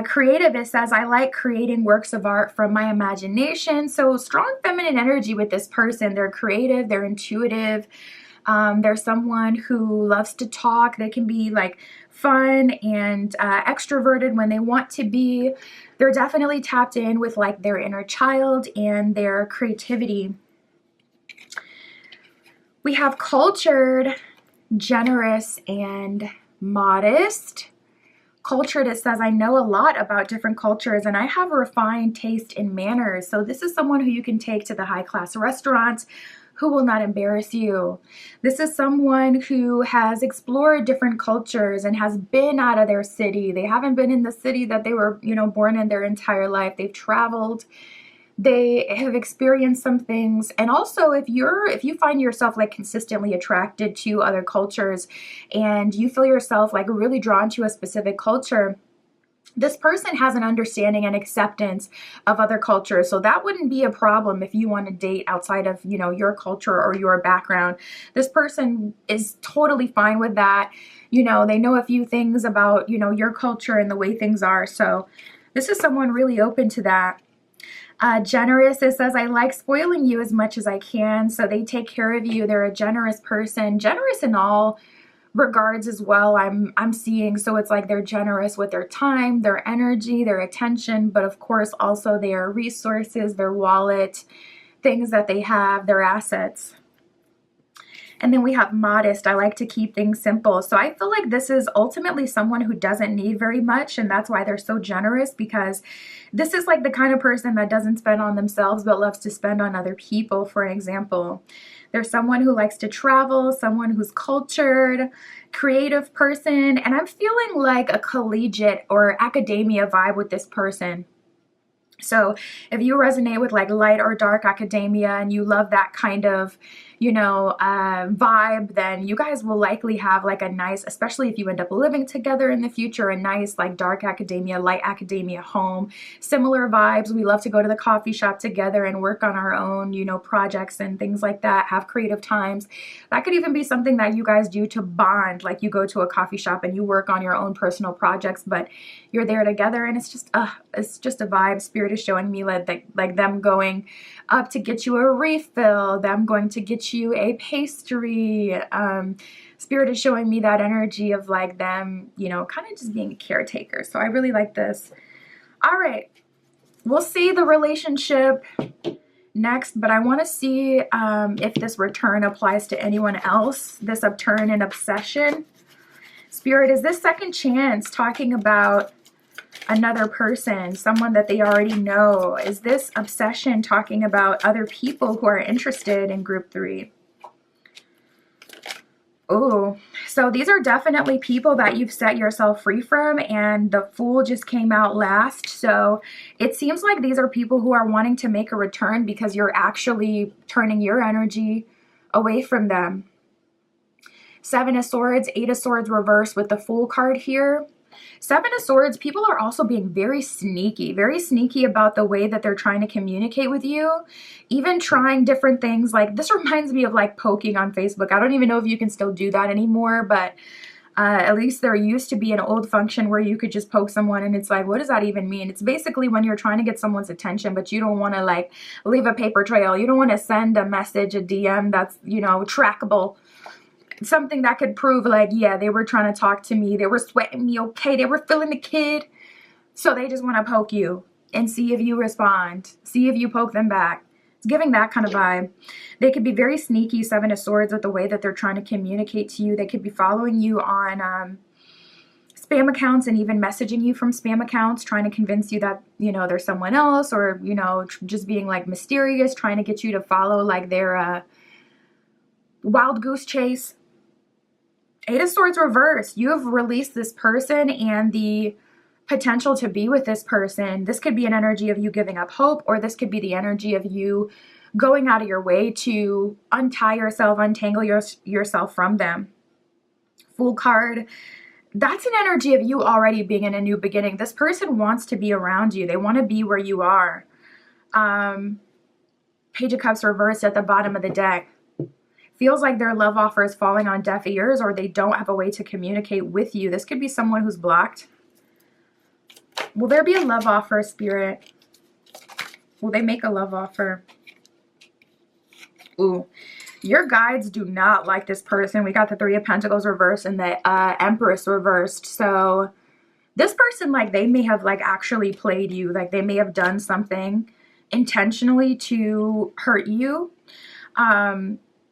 Creative, it says, I like creating works of art from my imagination. So strong feminine energy with this person. They're creative, they're intuitive. They're someone who loves to talk. They can be like fun and extroverted when they want to be. They're definitely tapped in with like their inner child and their creativity. We have cultured, generous, and modest. Cultured, it says, I know a lot about different cultures and I have a refined taste in manners. So this is someone who you can take to the high-class restaurant who will not embarrass you. This is someone who has explored different cultures and has been out of their city. They haven't been in the city that they were, you know, born in their entire life. They've traveled. They have experienced some things. And also if you find yourself like consistently attracted to other cultures and you feel yourself like really drawn to a specific culture, this person has an understanding and acceptance of other cultures. So that wouldn't be a problem if you want to date outside of, you know, your culture or your background. This person is totally fine with that. You know, they know a few things about, you know, your culture and the way things are. So this is someone really open to that. Generous, it says, I like spoiling you as much as I can. So they take care of you. They're a generous person, generous in all regards as well. I'm seeing. So it's like they're generous with their time, their energy, their attention, but of course also their resources, their wallet, things that they have, their assets. And then we have modest. I like to keep things simple. So I feel like this is ultimately someone who doesn't need very much. And that's why they're so generous, because this is like the kind of person that doesn't spend on themselves, but loves to spend on other people, for example. They're someone who likes to travel, someone who's cultured, creative person. And I'm feeling like a collegiate or academia vibe with this person. So if you resonate with like light or dark academia and you love that kind of, you know, vibe, then you guys will likely have like a nice, especially if you end up living together in the future, a nice like dark academia, light academia home. Similar vibes. We love to go to the coffee shop together and work on our own, you know, projects and things like that, have creative times. That could even be something that you guys do to bond, like you go to a coffee shop and you work on your own personal projects, but you're there together, and it's just a vibe. Spirit is showing me like them going up to get you a refill, them going to get you a pastry. Spirit is showing me that energy of like them, you know, kind of just being a caretaker. So I really like this. All right, we'll see the relationship next, but I want to see if this return applies to anyone else, this upturn and obsession. Spirit, is this second chance talking about another person, someone that they already know? Is this obsession talking about other people who are interested in group 3? Oh, So these are definitely people that you've set yourself free from, and the Fool just came out last. So it seems like these are people who are wanting to make a return because you're actually turning your energy away from them. Seven of Swords, Eight of Swords reversed with the Fool card here. Seven of Swords, people are also being very sneaky about the way that they're trying to communicate with you, even trying different things. Like, this reminds me of like poking on Facebook. I don't even know if you can still do that anymore, but at least there used to be an old function where you could just poke someone, and it's like, what does that even mean? It's basically when you're trying to get someone's attention, but you don't want to like leave a paper trail. You don't want to send a message, a DM that's, you know, trackable. Something that could prove like, yeah, they were trying to talk to me. They were sweating me, okay? They were feeling the kid. So they just want to poke you and see if you respond. See if you poke them back. It's giving that kind of vibe. They could be very sneaky, Seven of Swords, with the way that they're trying to communicate to you. They could be following you on spam accounts and even messaging you from spam accounts, trying to convince you that, you know, there's someone else, or, you know, just being like mysterious, trying to get you to follow like their wild goose chase. Eight of Swords reversed. You have released this person and the potential to be with this person. This could be an energy of you giving up hope, or this could be the energy of you going out of your way to untie yourself, untangle yourself from them. Fool card. That's an energy of you already being in a new beginning. This person wants to be around you. They want to be where you are. Page of Cups reversed at the bottom of the deck. Feels like their love offer is falling on deaf ears, or they don't have a way to communicate with you. This could be someone who's blocked. Will there be a love offer, Spirit? Will they make a love offer? Ooh. Your guides do not like this person. We got the Three of Pentacles reversed and the Empress reversed. So this person, like, they may have like actually played you. Like, they may have done something intentionally to hurt you.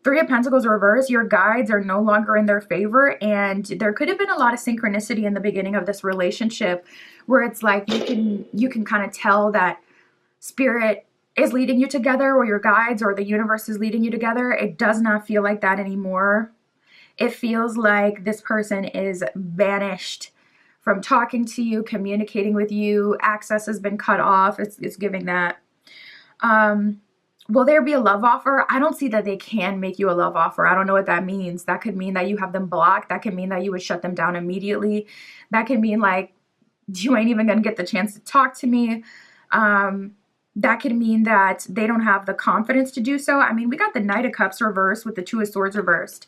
Three of Pentacles reversed. Your guides are no longer in their favor, and there could have been a lot of synchronicity in the beginning of this relationship where it's like you can kind of tell that Spirit is leading you together, or your guides or the universe is leading you together. It does not feel like that anymore. It feels like this person is vanished from talking to you, communicating with you. Access has been cut off. It's giving that. Will there be a love offer? I don't see that they can make you a love offer. I don't know what that means. That could mean that you have them blocked. That could mean that you would shut them down immediately. That could mean like, you ain't even gonna get the chance to talk to me. That could mean that they don't have the confidence to do so. I mean, we got the Knight of Cups reversed with the Two of Swords reversed.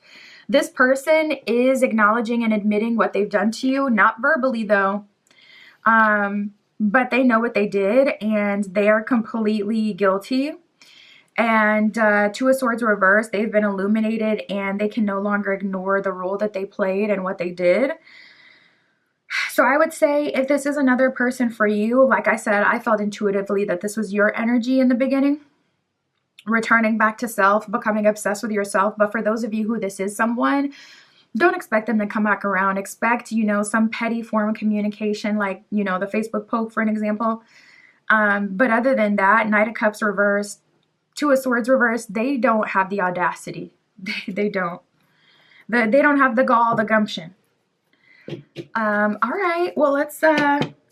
This person is acknowledging and admitting what they've done to you, not verbally though. But they know what they did, and they are completely guilty. And Two of Swords reversed, they've been illuminated, and they can no longer ignore the role that they played and what they did. So I would say if this is another person for you, like I said, I felt intuitively that this was your energy in the beginning. Returning back to self, becoming obsessed with yourself. But for those of you who this is someone, don't expect them to come back around. Expect, you know, some petty form of communication, like, you know, the Facebook poke, for an example. But other than that, Knight of Cups reversed, Two of Swords reversed, they don't have the audacity. They don't. They don't have the gall, the gumption. All right. Well, let's,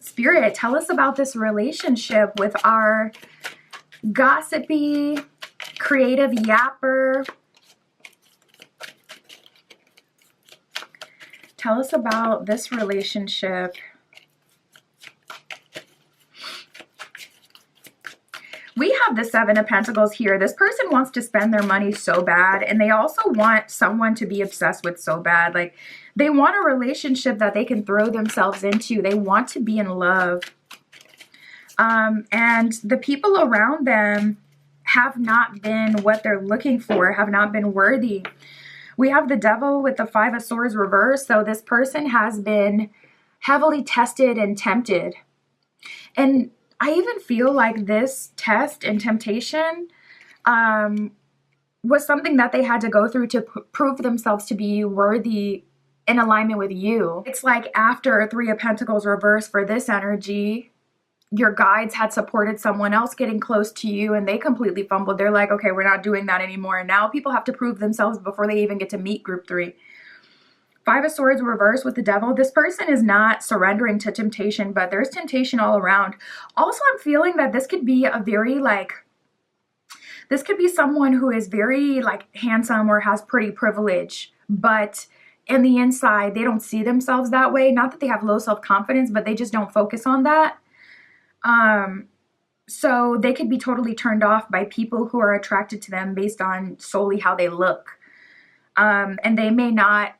Spirit, tell us about this relationship with our gossipy, creative yapper. Tell us about this relationship. We have the Seven of Pentacles here. This person wants to spend their money so bad, and they also want someone to be obsessed with so bad. Like, they want a relationship that they can throw themselves into. They want to be in love. And the people around them have not been what they're looking for, have not been worthy. We have the Devil with the Five of Swords reversed. So this person has been heavily tested and tempted. And I even feel like this test and temptation was something that they had to go through to prove themselves to be worthy in alignment with you. It's like after Three of Pentacles reversed for this energy, your guides had supported someone else getting close to you, and they completely fumbled. They're like, okay, we're not doing that anymore. And now people have to prove themselves before they even get to meet group 3. Five of Swords reversed with the Devil. This person is not surrendering to temptation, but there's temptation all around. Also, I'm feeling that this could be a very this could be someone who is very handsome or has pretty privilege, but in the inside, they don't see themselves that way. Not that they have low self-confidence, but they just don't focus on that. So they could be totally turned off by people who are attracted to them based on solely how they look. And they may not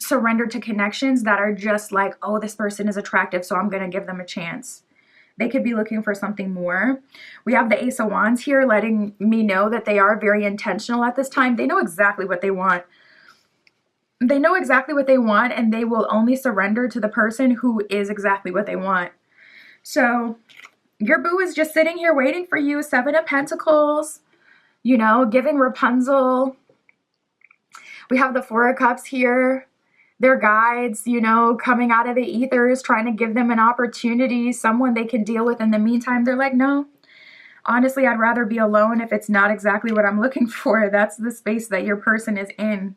surrender to connections that are just like, oh, this person is attractive, so I'm going to give them a chance. They could be looking for something more. We have the Ace of Wands here letting me know that they are very intentional at this time. They know exactly what they want. They know exactly what they want, and they will only surrender to the person who is exactly what they want. So your boo is just sitting here waiting for you. Seven of Pentacles, you know, giving Rapunzel. We have the Four of Cups here. Their guides, you know, coming out of the ethers, trying to give them an opportunity, someone they can deal with. In the meantime, they're like, no, honestly, I'd rather be alone if it's not exactly what I'm looking for. That's the space that your person is in.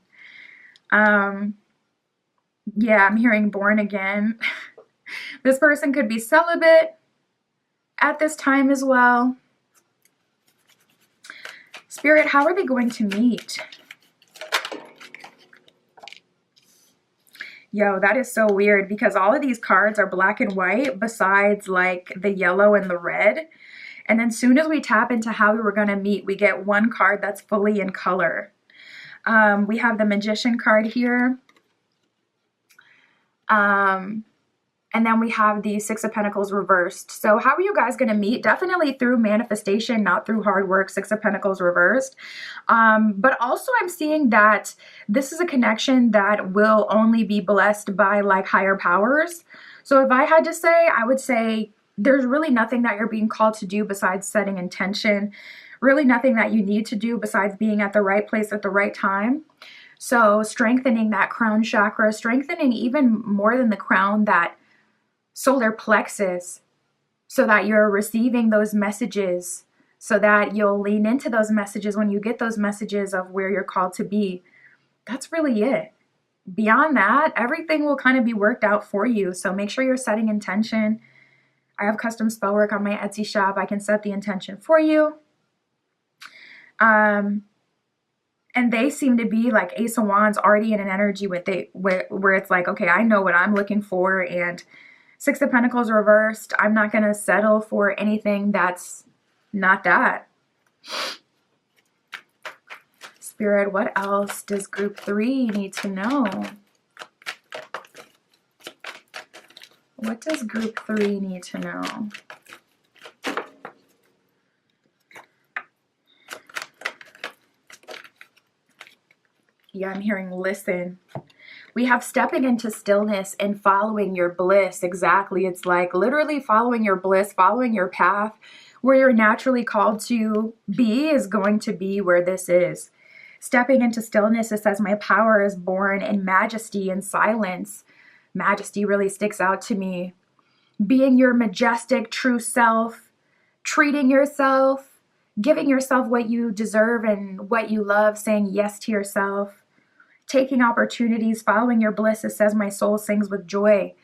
Yeah, I'm hearing born again. This person could be celibate at this time as well. Spirit, how are they going to meet? Yo, that is so weird because all of these cards are black and white besides like the yellow and the red. And then soon as we tap into how we were going to meet, we get one card that's fully in color. We have the Magician card here. And then we have the Six of Pentacles reversed. So how are you guys going to meet? Definitely through manifestation, not through hard work. Six of Pentacles reversed. But also I'm seeing that this is a connection that will only be blessed by like higher powers. So if I had to say, I would say there's really nothing that you're being called to do besides setting intention. Really nothing that you need to do besides being at the right place at the right time. So strengthening that crown chakra, strengthening even more than the crown, that solar plexus, so that you're receiving those messages, so that you'll lean into those messages when you get those messages of where you're called to be. That's really it. Beyond that, everything will kind of be worked out for you. So make sure you're setting intention. I have custom spell work on my Etsy shop. I can set the intention for you. And they seem to be like Ace of Wands, already in an energy where it's like, okay, I know what I'm looking for. And Six of Pentacles reversed. I'm not going to settle for anything that's not that. Spirit, what else does group 3 need to know? What does group 3 need to know? Yeah, I'm hearing listen. We have stepping into stillness and following your bliss. Exactly. It's like literally following your bliss, following your path. Where you're naturally called to be is going to be where this is. Stepping into stillness, it says, my power is born in majesty and silence. Majesty really sticks out to me. Being your majestic true self, treating yourself, giving yourself what you deserve and what you love, saying yes to yourself. Taking opportunities, following your bliss. It says, my soul sings with joy.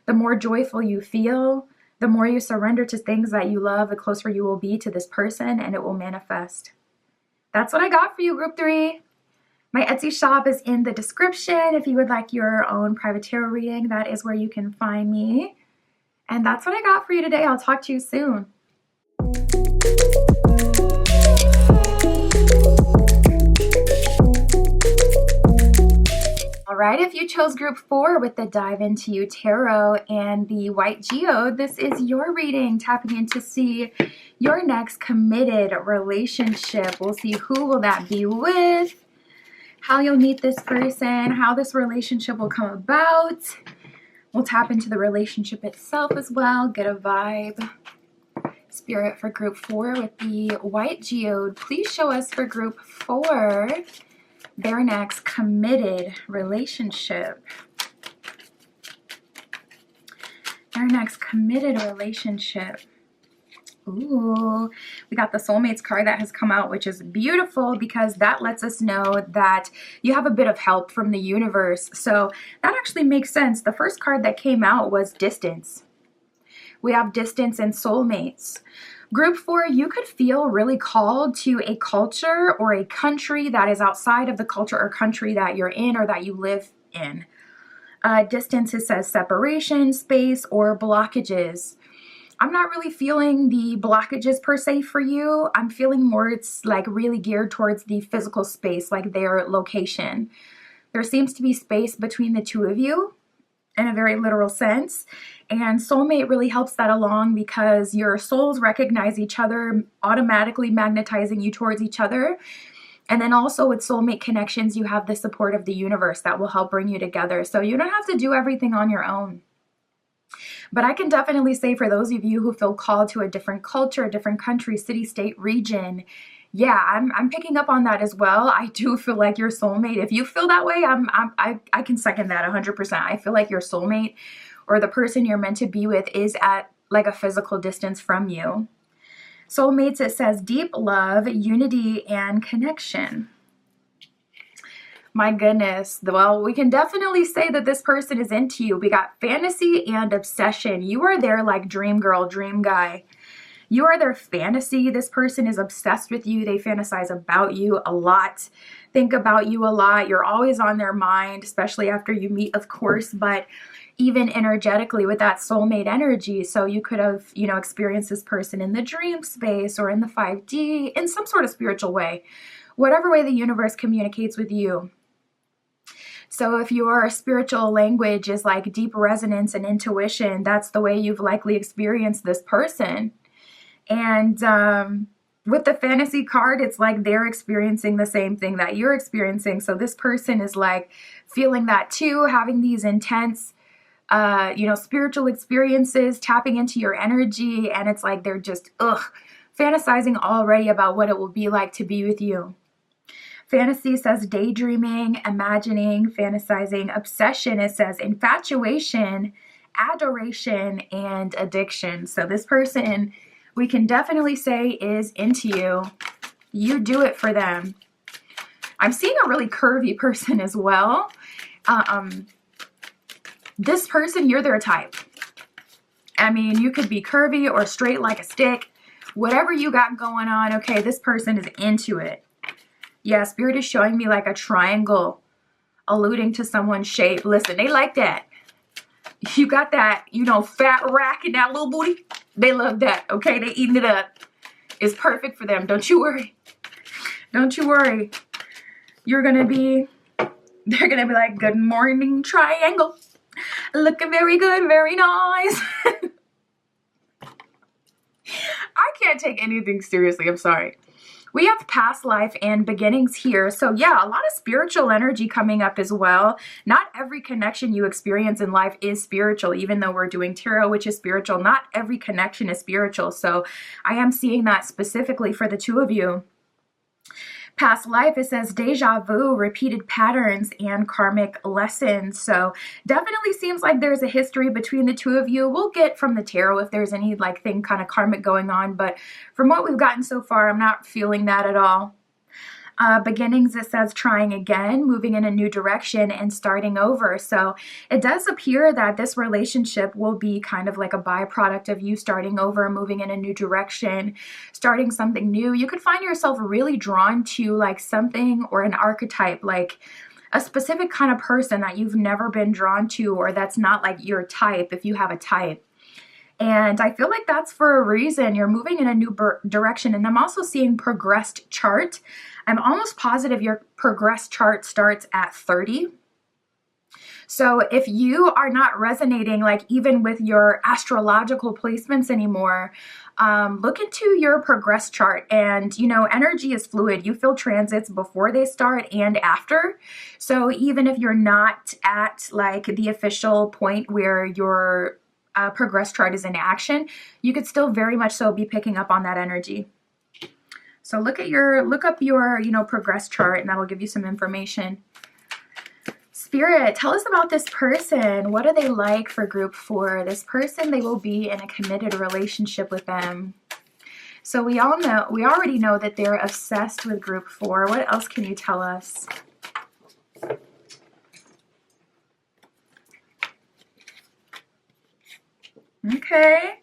The more joyful you feel, the more you surrender to things that you love, the closer you will be to this person, and it will manifest. That's what I got for you, group 3. My Etsy shop is in the description. If you would like your own private tarot reading, that is where you can find me. And that's what I got for you today. I'll talk to you soon. All right, if you chose group 4 with the Dive Into You Tarot and the White Geode, this is your reading, tapping in to see your next committed relationship. We'll see who will that be with, how you'll meet this person, how this relationship will come about. We'll tap into the relationship itself as well, get a vibe. Spirit for group 4 with the White Geode. Please show us for group 4 their next committed relationship. Their next committed relationship. Ooh, we got the soulmates card that has come out, which is beautiful because that lets us know that you have a bit of help from the universe. So that actually makes sense. The first card that came out was distance. We have distance and soulmates. Group 4, you could feel really called to a culture or a country that is outside of the culture or country that you're in or that you live in. Distance, it says separation, space, or blockages. I'm not really feeling the blockages per se for you. I'm feeling more it's like really geared towards the physical space, like their location. There seems to be space between the two of you in a very literal sense. And soulmate really helps that along because your souls recognize each other, automatically magnetizing you towards each other. And then also with soulmate connections, you have the support of the universe that will help bring you together. So you don't have to do everything on your own. But I can definitely say for those of you who feel called to a different culture, a different country, city, state, region, yeah, I'm picking up on that as well. I do feel like your soulmate. If you feel that way, I can second that 100%. I feel like your soulmate or the person you're meant to be with is at like a physical distance from you. Soulmates, it says deep love, unity, and connection. My goodness. Well, we can definitely say that this person is into you. We got fantasy and obsession. You are their like dream girl, dream guy. You are their fantasy. This person is obsessed with you. They fantasize about you a lot, think about you a lot. You're always on their mind, especially after you meet, of course, but even energetically with that soulmate energy. So you could have, experienced this person in the dream space or in the 5D in some sort of spiritual way, whatever way the universe communicates with you. So if your spiritual language is like deep resonance and intuition, that's the way you've likely experienced this person. And with the fantasy card, it's like they're experiencing the same thing that you're experiencing. So this person is like feeling that too, having these intense, spiritual experiences, tapping into your energy. And it's like they're just, fantasizing already about what it will be like to be with you. Fantasy says daydreaming, imagining, fantasizing. Obsession, it says infatuation, adoration, and addiction. So this person, we can definitely say is into you. You do it for them. I'm seeing a really curvy person as well. This person, you're their type. I mean, you could be curvy or straight like a stick. Whatever you got going on, okay, this person is into it. Yeah, Spirit is showing me like a triangle alluding to someone's shape. Listen, they like that. You got that, fat rack in that little booty. They love that, okay? They eating it up. It's perfect for them. Don't you worry. Don't you worry. They're going to be like, good morning, triangle. Looking very good, very nice. I can't take anything seriously. I'm sorry. We have past life and beginnings here. So yeah, a lot of spiritual energy coming up as well. Not every connection you experience in life is spiritual, even though we're doing tarot, which is spiritual. Not every connection is spiritual. So I am seeing that specifically for the two of you. Past life, it says deja vu, repeated patterns, and karmic lessons. So definitely seems like there's a history between the two of you. We'll get from the tarot if there's any thing kind of karmic going on. But from what we've gotten so far, I'm not feeling that at all. Beginnings, it says trying again, moving in a new direction and starting over. So it does appear that this relationship will be kind of like a byproduct of you starting over, moving in a new direction, starting something new. You could find yourself really drawn to like something or an archetype, like a specific kind of person that you've never been drawn to, or that's not like your type if you have a type. And I feel like that's for a reason. You're moving in a new direction. And I'm also seeing progressed chart. I'm almost positive your progressed chart starts at 30. So if you are not resonating, like even with your astrological placements anymore, look into your progress chart. And, energy is fluid. You feel transits before they start and after. So even if you're not at like the official point where your progress chart is in action, you could still very much so be picking up on that energy. So look up your, progress chart, and that'll give you some information. Spirit, tell us about this person. What are they like for group 4? This person, they will be in a committed relationship with them. So we already know that they're obsessed with group 4. What else can you tell us? Okay.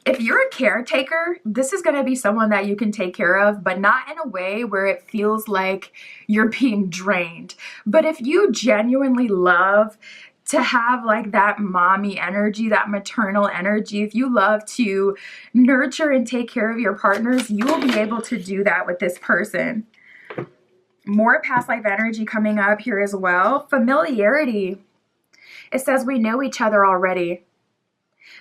If you're a caretaker, this is going to be someone that you can take care of, but not in a way where it feels like you're being drained. But if you genuinely love to have like that mommy energy, that maternal energy, if you love to nurture and take care of your partners, you will be able to do that with this person. More past life energy coming up here as well. Familiarity. It says we know each other already.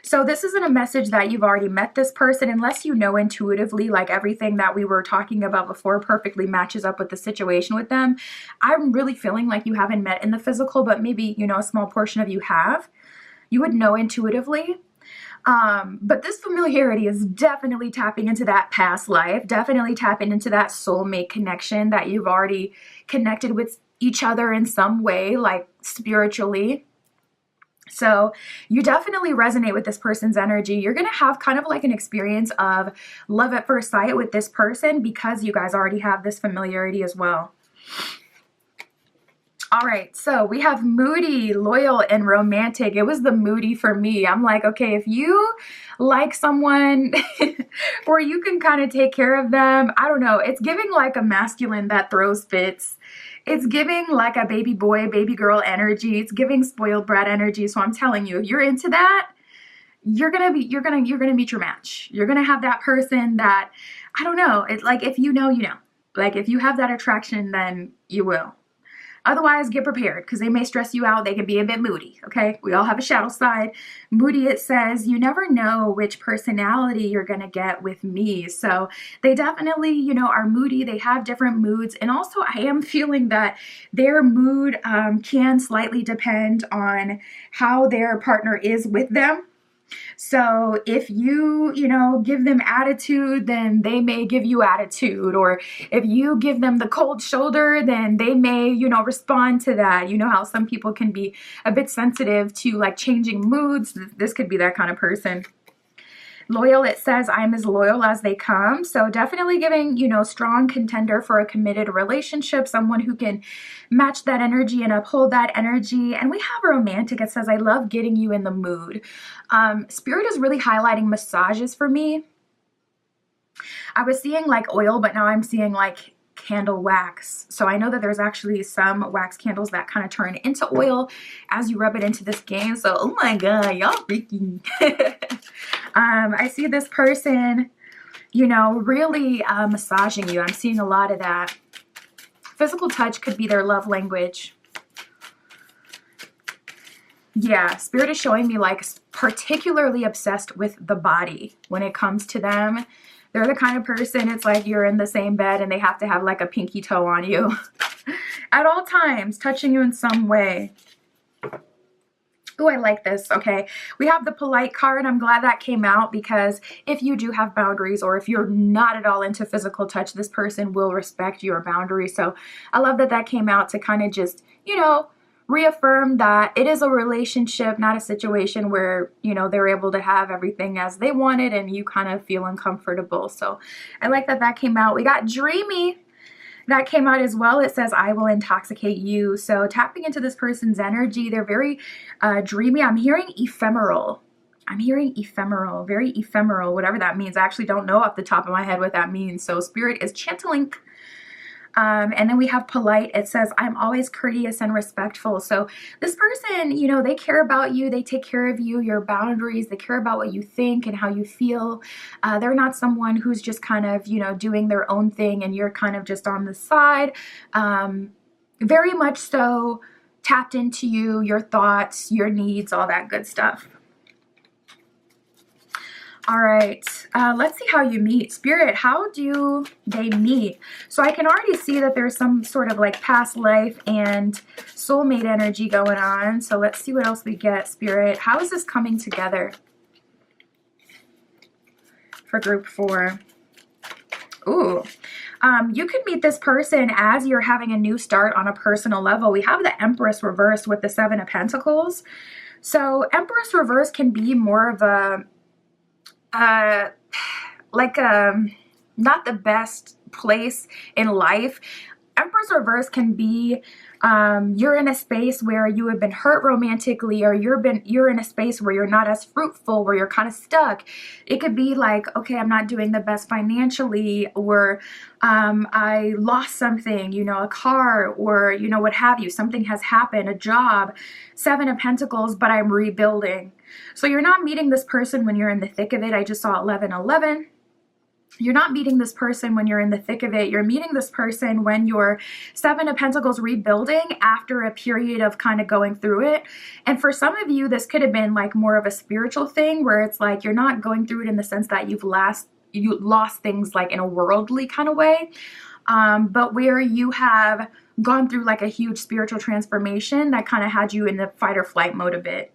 So this isn't a message that you've already met this person unless you know intuitively, like everything that we were talking about before perfectly matches up with the situation with them. I'm really feeling like you haven't met in the physical, but maybe, you know, a small portion of you have. You would know intuitively. But this familiarity is definitely tapping into that past life, definitely tapping into that soulmate connection that you've already connected with each other in some way, like spiritually. So you definitely resonate with this person's energy. You're going to have kind of like an experience of love at first sight with this person because you guys already have this familiarity as well. All right, so we have moody, loyal, and romantic. It was the moody for me. I'm like, okay, if you like someone where you can kind of take care of them, I don't know, it's giving like a masculine that throws fits. It's giving like a baby boy, baby girl energy. It's giving spoiled brat energy. So I'm telling you, if you're into that, you're gonna meet your match. You're gonna have that person that, I don't know, it's like if you know, you know. Like if you have that attraction, then you will. Otherwise, get prepared because they may stress you out. They can be a bit moody, okay? We all have a shadow side. Moody, it says, you never know which personality you're going to get with me. So they definitely, you know, are moody. They have different moods. And also, I am feeling that their mood can slightly depend on how their partner is with them. So if you know, give them attitude, then they may give you attitude. Or if you give them the cold shoulder, then they may, you know, respond to that. You know how some people can be a bit sensitive to like changing moods. This could be that kind of person. Loyal, it says, I'm as loyal as they come. So definitely giving, you know, strong contender for a committed relationship, someone who can match that energy and uphold that energy. And we have romantic. It says, I love getting you in the mood. Spirit is really highlighting massages for me. I was seeing like oil, but now I'm seeing like candle wax. So I know that there's actually some wax candles that kind of turn into oil as you rub it into the skin. So, oh my God, y'all freaking. I see this person, you know, really massaging you. I'm seeing a lot of that. Physical touch could be their love language. Yeah, Spirit is showing me like particularly obsessed with the body when it comes to them. They're the kind of person, it's like you're in the same bed and they have to have like a pinky toe on you at all times, touching you in some way. Oh, I like this. Okay, we have the polite card. I'm glad that came out because if you do have boundaries or if you're not at all into physical touch, this person will respect your boundaries. So I love that that came out to kind of just, you know, reaffirm that it is a relationship, not a situation where, you know, they're able to have everything as they wanted and you kind of feel uncomfortable. So I like that that came out. We got dreamy. That came out as well. It says, I will intoxicate you. So tapping into this person's energy, they're very dreamy. I'm hearing ephemeral. I'm hearing ephemeral, very ephemeral, whatever that means. I actually don't know off the top of my head what that means. So Spirit is channeling. And then we have polite. It says, I'm always courteous and respectful. So this person, you know, they care about you. They take care of you, your boundaries. They care about what you think and how you feel. They're not someone who's just kind of, you know, doing their own thing and you're kind of just on the side. Very much so tapped into you, your thoughts, your needs, all that good stuff. All right, let's see how you meet. Spirit, how do they meet? So I can already see that there's some sort of like past life and soulmate energy going on. So let's see what else we get, Spirit. How is this coming together for group 4? Ooh, you could meet this person as you're having a new start on a personal level. We have the Empress reversed with the 7 of Pentacles. So Empress reverse can be more of a uh, like not the best place in life. Empress reverse can be you're in a space where you have been hurt romantically, or you're in a space where you're not as fruitful, where you're kind of stuck. It could be like, okay, I'm not doing the best financially, or I lost something, you know, a car, or you know, what have you. Something has happened, a job. Seven of Pentacles, but I'm rebuilding. So you're not meeting this person when you're in the thick of it. I just saw 1111. You're not meeting this person when you're in the thick of it. You're meeting this person when you're Seven of Pentacles rebuilding after a period of kind of going through it. And for some of you, this could have been like more of a spiritual thing, where it's like you're not going through it in the sense that you lost things like in a worldly kind of way, but where you have gone through like a huge spiritual transformation that kind of had you in the fight or flight mode a bit.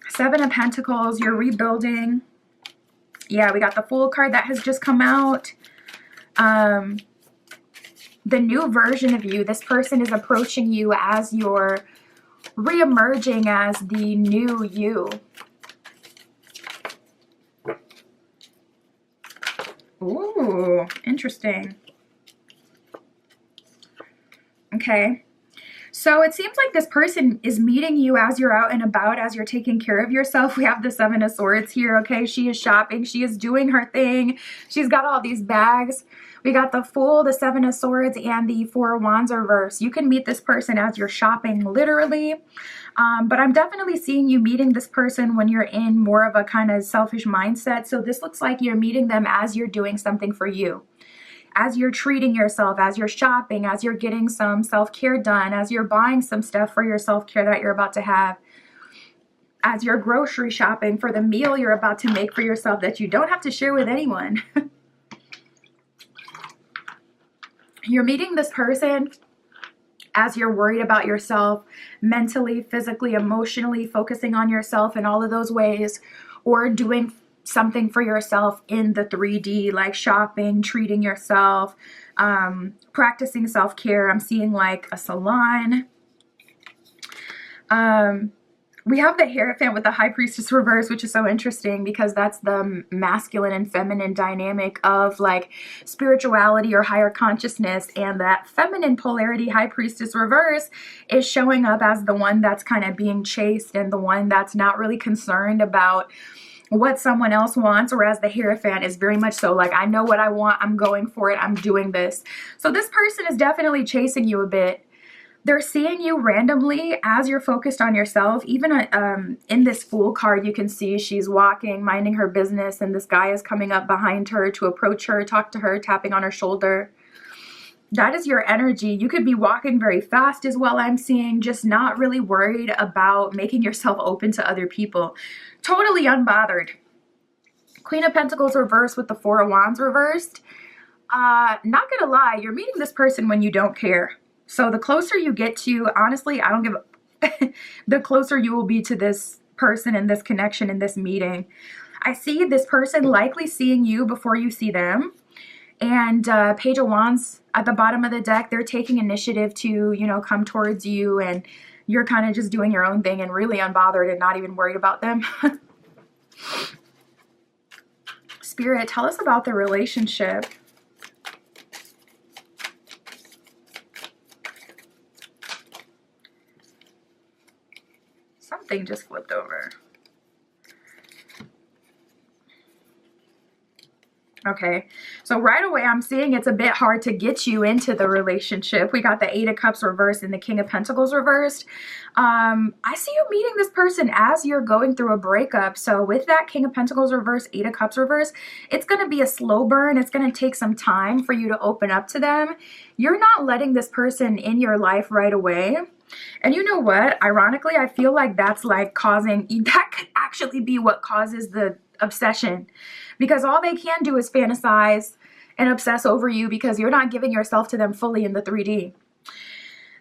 Seven of Pentacles, you're rebuilding. Yeah, we got the Fool card that has just come out. The new version of you, this person is approaching you as you're re-emerging as the new you. Ooh, interesting. Okay. So it seems like this person is meeting you as you're out and about, as you're taking care of yourself. We have the Seven of Swords here, okay? She is shopping. She is doing her thing. She's got all these bags. We got the Fool, the Seven of Swords, and the Four of Wands reverse. You can meet this person as you're shopping, literally. But I'm definitely seeing you meeting this person when you're in more of a kind of selfish mindset. So this looks like you're meeting them as you're doing something for you, as you're treating yourself, as you're shopping, as you're getting some self-care done, as you're buying some stuff for your self-care that you're about to have, as you're grocery shopping for the meal you're about to make for yourself that you don't have to share with anyone. You're meeting this person as you're worried about yourself mentally, physically, emotionally, focusing on yourself in all of those ways, or doing something for yourself in the 3D, like shopping, treating yourself, practicing self-care. I'm seeing like a salon. We have the Hierophant with the High Priestess reverse, which is so interesting because that's the masculine and feminine dynamic of like spirituality or higher consciousness. And that feminine polarity, High Priestess reverse, is showing up as the one that's kind of being chased and the one that's not really concerned about what someone else wants, whereas the Hierophant is very much so like, I know what I want, I'm going for it, I'm doing this. So this person is definitely chasing you a bit. They're seeing you randomly as you're focused on yourself. Even in this Fool card, you can see she's walking, minding her business, and this guy is coming up behind her to approach her, talk to her, tapping on her shoulder. That is your energy. You could be walking very fast as well, I'm seeing, just not really worried about making yourself open to other people. Totally unbothered. Queen of Pentacles reversed with the Four of Wands reversed. Not gonna lie, you're meeting this person when you don't care. So the closer you get to, honestly, I don't give a the closer you will be to this person and this connection and this meeting. I see this person likely seeing you before you see them. And Page of Wands at the bottom of the deck, they're taking initiative to, you know, come towards you, and you're kind of just doing your own thing and really unbothered and not even worried about them. Spirit, tell us about the relationship. Something just flipped over. Okay, so right away I'm seeing it's a bit hard to get you into the relationship. We got the Eight of Cups reversed and the King of Pentacles reversed. I see you meeting this person as you're going through a breakup. So with that King of Pentacles reversed, Eight of Cups reversed, it's going to be a slow burn. It's going to take some time for you to open up to them. You're not letting this person in your life right away. And you know what? Ironically, I feel like that's like causing, that could actually be what causes the obsession, because all they can do is fantasize and obsess over you because you're not giving yourself to them fully in the 3D.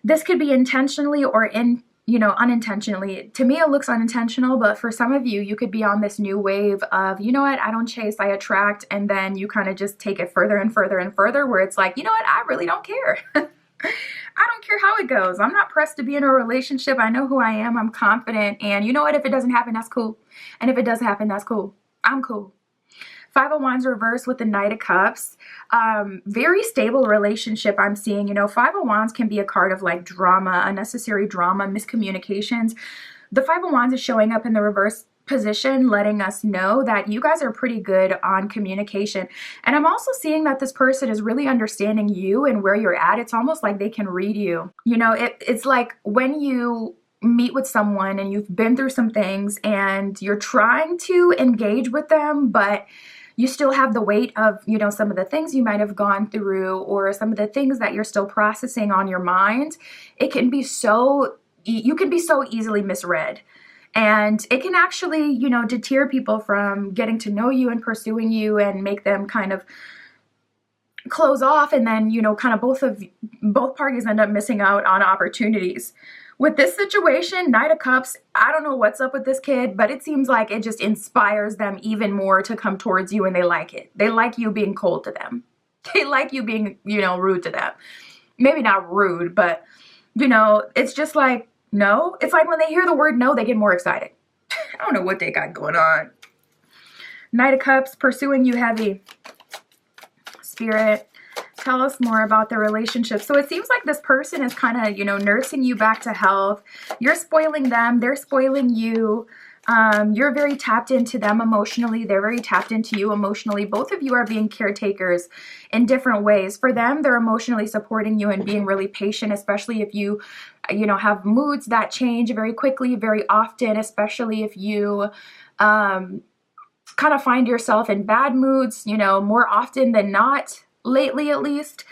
This could be intentionally or unintentionally. To me, it looks unintentional, but for some of you, you could be on this new wave of, you know what, I don't chase, I attract, and then you kind of just take it further and further and further, where it's like, you know what, I really don't care. I don't care how it goes. I'm not pressed to be in a relationship. I know who I am. I'm confident. And you know what? If it doesn't happen, that's cool. And if it does happen, that's cool. I'm cool. Five of Wands reversed with the Knight of Cups. Very stable relationship I'm seeing. You know, Five of Wands can be a card of like drama, unnecessary drama, miscommunications. The Five of Wands is showing up in the reverse position, letting us know that you guys are pretty good on communication. And I'm also seeing that this person is really understanding you and where you're at. It's almost like they can read you. You know, it's like when you meet with someone and you've been through some things and you're trying to engage with them, but you still have the weight of, you know, some of the things you might have gone through or some of the things that you're still processing on your mind. It can be so, you can be so easily misread. And it can actually, you know, deter people from getting to know you and pursuing you and make them kind of close off. And then, you know, kind of both parties end up missing out on opportunities. With this situation, Knight of Cups, I don't know what's up with this kid, but it seems like it just inspires them even more to come towards you, and they like it. They like you being cold to them. They like you being, you know, rude to them. Maybe not rude, but, you know, it's just like, no. It's like when they hear the word no, they get more excited. I don't know what they got going on. Knight of Cups, pursuing you heavy. Spirit, tell us more about the relationship. So it seems like this person is kind of, you know, nursing you back to health. You're spoiling them. They're spoiling you. You're very tapped into them emotionally. They're very tapped into you emotionally. Both of you are being caretakers in different ways. For them, they're emotionally supporting you and being really patient, especially if you know, have moods that change very quickly, very often, especially if you kind of find yourself in bad moods, you know, more often than not, lately at least.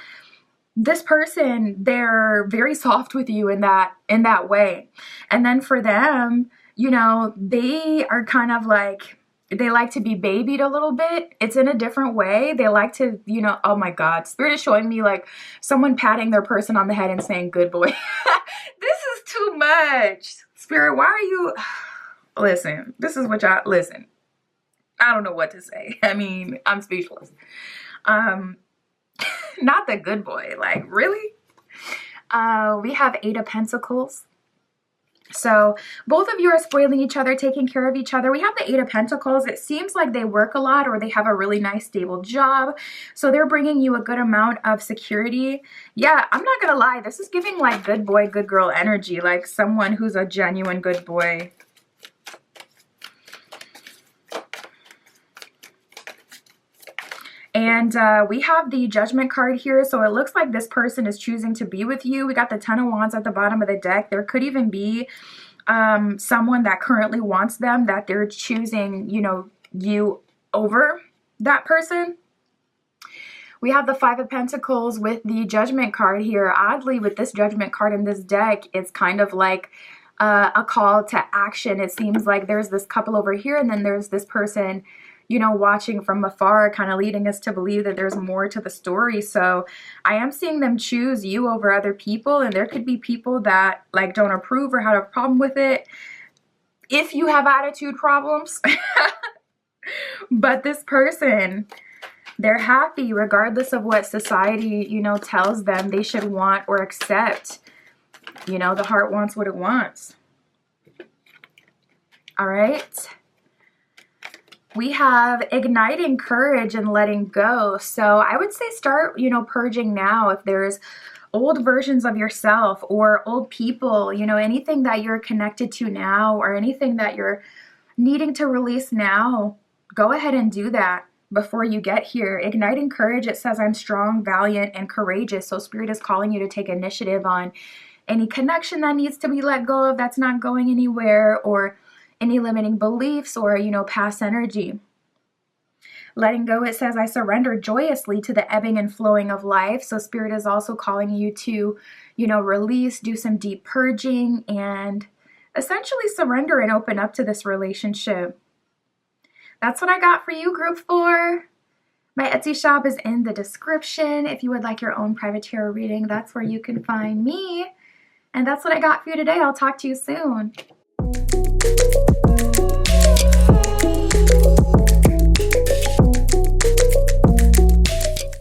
This person, they're very soft with you in that way. And then for them, you know, they are kind of like, they like to be babied a little bit. It's in a different way. They like to, you know, oh my God, Spirit is showing me like someone patting their person on the head and saying, good boy. This is too much. Spirit, why are you, listen, this is what y'all, listen, I don't know what to say. I mean, I'm speechless. Not the good boy, like really? We have Eight of Pentacles. So both of you are spoiling each other, taking care of each other. We have the Eight of Pentacles. It seems like they work a lot or they have a really nice stable job. So they're bringing you a good amount of security. Yeah, I'm not going to lie. This is giving like good boy, good girl energy, like someone who's a genuine good boy. And we have the Judgment card here. So it looks like this person is choosing to be with you. We got the Ten of Wands at the bottom of the deck. There could even be someone that currently wants them, that they're choosing, you know, you over that person. We have the Five of Pentacles with the Judgment card here. Oddly, with this Judgment card in this deck, it's kind of like a call to action. It seems like there's this couple over here and then there's this person, you know, watching from afar, kind of leading us to believe that there's more to the story. So I am seeing them choose you over other people, and there could be people that like don't approve or have a problem with it if you have attitude problems. But this person, they're happy regardless of what society, you know, tells them they should want or accept. You know, the heart wants what it wants. All right. We have igniting courage and letting go. So I would say start, you know, purging now. If there's old versions of yourself or old people, you know, anything that you're connected to now or anything that you're needing to release now, go ahead and do that before you get here. Igniting courage, it says I'm strong, valiant, and courageous. So Spirit is calling you to take initiative on any connection that needs to be let go of that's not going anywhere, or any limiting beliefs or, you know, past energy. Letting go, it says I surrender joyously to the ebbing and flowing of life. So Spirit is also calling you to, you know, release, do some deep purging, and essentially surrender and open up to this relationship. That's what I got for you, Group 4. My Etsy shop is in the description. If you would like your own private tarot reading, that's where you can find me. And that's what I got for you today. I'll talk to you soon.